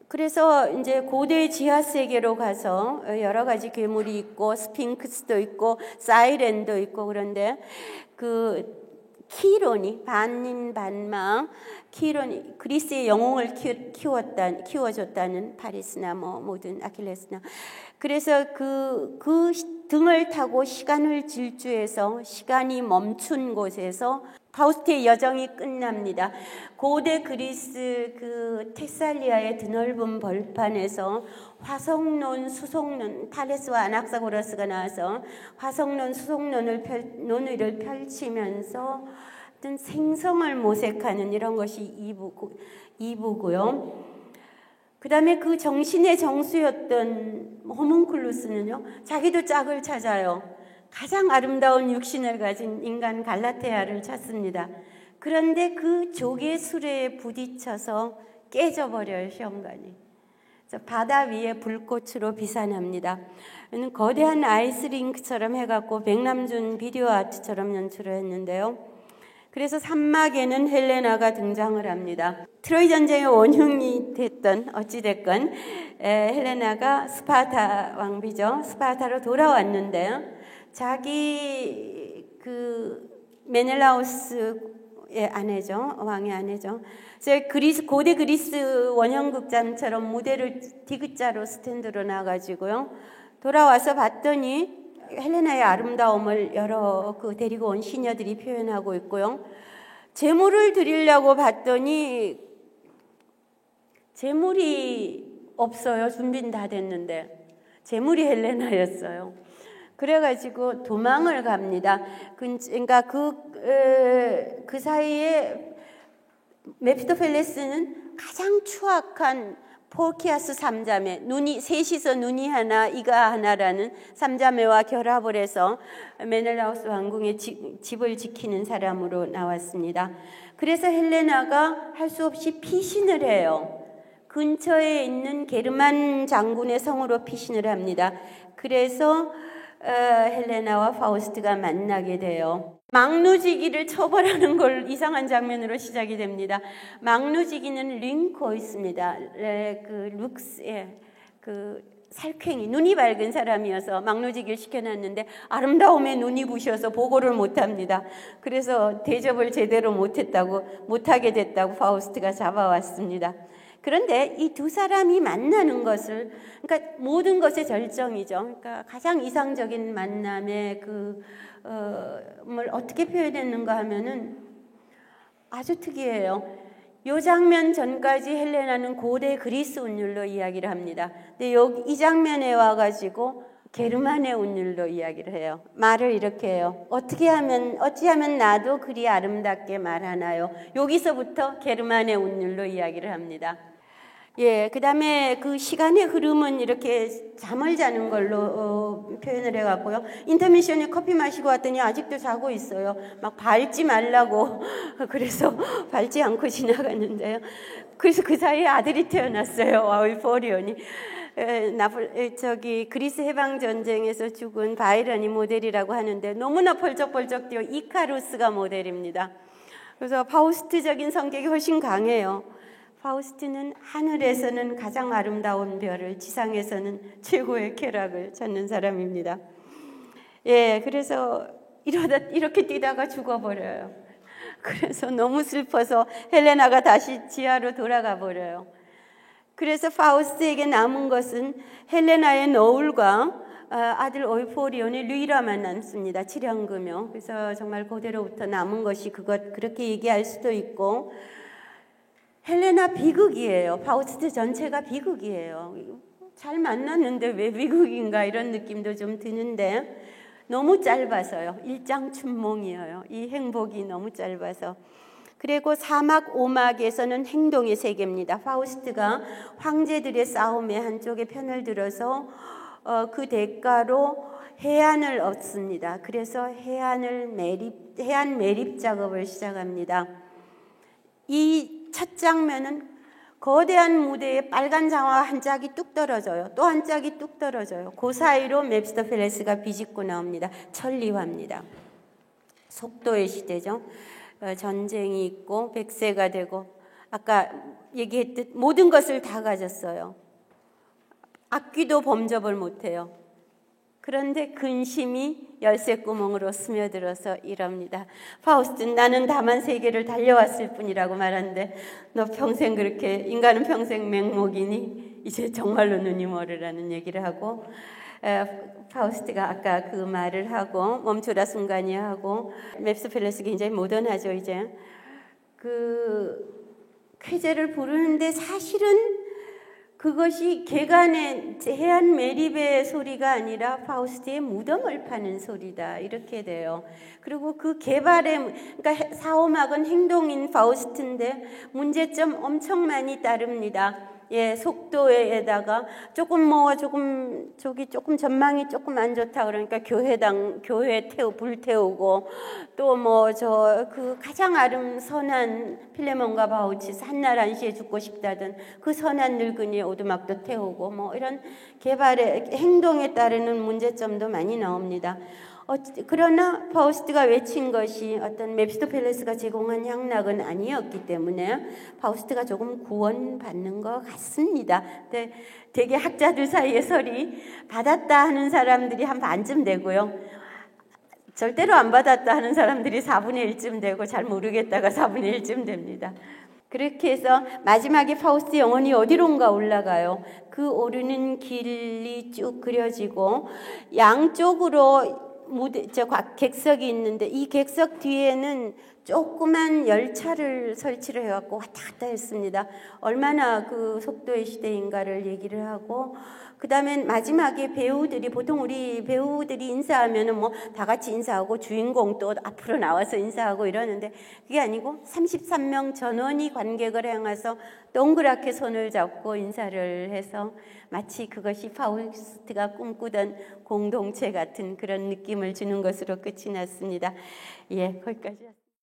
그래서 이제 고대 지하 세계로 가서 여러 가지 괴물이 있고 스핑크스도 있고 사이렌도 있고 그런데 그 키론이 반인 반망 키론이 그리스의 영웅을 키워줬다는 파리스나 모든 아킬레스나 그래서 그 등을 타고 시간을 질주해서 시간이 멈춘 곳에서 파우스트의 여정이 끝납니다. 고대 그리스 그 테살리아의 드넓은 벌판에서 화성론, 수송론, 타레스와 아낙사고라스가 나와서 화성론, 수송론을 논의를 펼치면서 어떤 생성을 모색하는 이런 것이 2부고요. 그 다음에 그 정신의 정수였던 호문클루스는요, 자기도 짝을 찾아요. 가장 아름다운 육신을 가진 인간 갈라테아를 찾습니다. 그런데 그 조개 수레에 부딪혀서 깨져버려요, 시험관이. 그래서 바다 위에 불꽃으로 비산합니다. 거대한 아이스링크처럼 해갖고 백남준 비디오 아트처럼 연출을 했는데요. 그래서 산막에는 헬레나가 등장을 합니다. 트로이 전쟁의 원흉이 됐던 어찌됐건 헬레나가 스파르타 왕비죠. 스파르타로 돌아왔는데 자기 그 메넬라우스의 아내죠. 왕의 아내죠. 그래서 고대 그리스 원형극장처럼 무대를 디귿자로 스탠드로 놔가지고요. 돌아와서 봤더니 헬레나의 아름다움을 여러 데리고 온 시녀들이 표현하고 있고요. 제물을 드리려고 봤더니 제물이 없어요. 준비는 다 됐는데 제물이 헬레나였어요. 그래가지고 도망을 갑니다. 그러니까 그 사이에 메피스토펠레스는 가장 추악한 포키아스 삼자매, 셋이서 눈이 하나, 이가 하나라는 삼자매와 결합을 해서 메넬라우스 왕궁의 집을 지키는 사람으로 나왔습니다. 그래서 헬레나가 할 수 없이 피신을 해요. 근처에 있는 게르만 장군의 성으로 피신을 합니다. 그래서 헬레나와 파우스트가 만나게 돼요. 막루지기를 처벌하는 걸 이상한 장면으로 시작이 됩니다. 막루지기는 링코이스입니다. 살쾡이, 눈이 밝은 사람이어서 막루지기를 시켜놨는데 아름다움에 눈이 부셔서 보고를 못합니다. 그래서 대접을 제대로 못하게 됐다고 파우스트가 잡아왔습니다. 그런데 이 두 사람이 만나는 것을, 그러니까 모든 것의 절정이죠. 그러니까 가장 이상적인 만남의 뭘 어떻게 표현했는가 하면은 아주 특이해요. 이 장면 전까지 헬레나는 고대 그리스 운율로 이야기를 합니다. 근데 이 장면에 와가지고 게르만의 운율로 이야기를 해요. 말을 이렇게 해요. 어찌하면 나도 그리 아름답게 말하나요? 여기서부터 게르만의 운율로 이야기를 합니다. 예, 그 다음에 그 시간의 흐름은 이렇게 잠을 자는 걸로 표현을 해갖고요. 인터미션에 커피 마시고 왔더니 아직도 자고 있어요. 막 밟지 말라고 그래서 밟지 않고 지나갔는데요. 그래서 그 사이에 아들이 태어났어요. 와울포리온이. 그리스 해방전쟁에서 죽은 바이런이 모델이라고 하는데 너무나 펄쩍펄쩍 뛰어 이카루스가 모델입니다. 그래서 파우스트적인 성격이 훨씬 강해요. 파우스트는 하늘에서는 가장 아름다운 별을, 지상에서는 최고의 쾌락을 찾는 사람입니다. 예, 그래서 이렇게 뛰다가 죽어버려요. 그래서 너무 슬퍼서 헬레나가 다시 지하로 돌아가 버려요. 그래서 파우스트에게 남은 것은 헬레나의 너울과 아들 오이포리온의 루이라만 남습니다. 7연금요. 그래서 정말 그대로부터 남은 것이 그렇게 얘기할 수도 있고, 헬레나 비극이에요. 파우스트 전체가 비극이에요. 잘 만났는데 왜 미국인가 이런 느낌도 좀 드는데 너무 짧아서요. 일장춘몽이에요. 이 행복이 너무 짧아서. 그리고 4막 5막에서는 행동의 세계입니다. 파우스트가 황제들의 싸움의 한쪽에 편을 들어서 그 대가로 해안을 얻습니다. 그래서 해안 매립 작업을 시작합니다. 이 첫 장면은 거대한 무대에 빨간 장화 한 짝이 뚝 떨어져요. 또 한 짝이 뚝 떨어져요. 그 사이로 맵스터펠레스가 비집고 나옵니다. 천리화입니다. 속도의 시대죠. 전쟁이 있고 백세가 되고 아까 얘기했듯 모든 것을 다 가졌어요. 악귀도 범접을 못해요. 그런데 근심이 열쇠구멍으로 스며들어서 이럽니다. 파우스트는 나는 다만 세계를 달려왔을 뿐이라고 말하는데 너 평생 그렇게 인간은 평생 맹목이니 이제 정말로 눈이 멀으라는 얘기를 하고 파우스트가 아까 그 말을 하고 멈추라 순간이 하고 맵스펠레스 굉장히 모던하죠. 이제 그 쾌제를 부르는데 사실은 그것이 개간의 해안 매립의 소리가 아니라 파우스트의 무덤을 파는 소리다 이렇게 돼요. 그리고 그 개발의 그러니까 4, 5막은 행동인 파우스트인데 문제점 엄청 많이 따릅니다. 예, 속도에다가 조금 조금 전망이 조금 안 좋다 그러니까 교회 불태우고 또 그 가장 선한 필레몬과 바우치 산날 안시에 죽고 싶다던 그 선한 늙은이의 오두막도 태우고 이런 개발의 행동에 따르는 문제점도 많이 나옵니다. 그러나 파우스트가 외친 것이 어떤 맵스터펠레스가 제공한 향락은 아니었기 때문에 파우스트가 조금 구원받는 것 같습니다. 근데 되게 학자들 사이에 설이 받았다 하는 사람들이 한 반쯤 되고요. 절대로 안 받았다 하는 사람들이 4분의 1쯤 되고 잘 모르겠다가 4분의 1쯤 됩니다. 그렇게 해서 마지막에 파우스트 영혼이 어디론가 올라가요. 그 오르는 길이 쭉 그려지고 양쪽으로 객석이 있는데 이 객석 뒤에는 조그만 열차를 설치를 해갖고 왔다 갔다 했습니다. 얼마나 그 속도의 시대인가를 얘기를 하고 그 다음에 마지막에 배우들이 보통 우리 배우들이 인사하면은 다 같이 인사하고 주인공 또 앞으로 나와서 인사하고 이러는데 그게 아니고 33명 전원이 관객을 향해서 동그랗게 손을 잡고 인사를 해서 마치 그것이 파우스트가 꿈꾸던 공동체 같은 그런 느낌을 주는 것으로 끝이 났습니다. 예, 거기까지.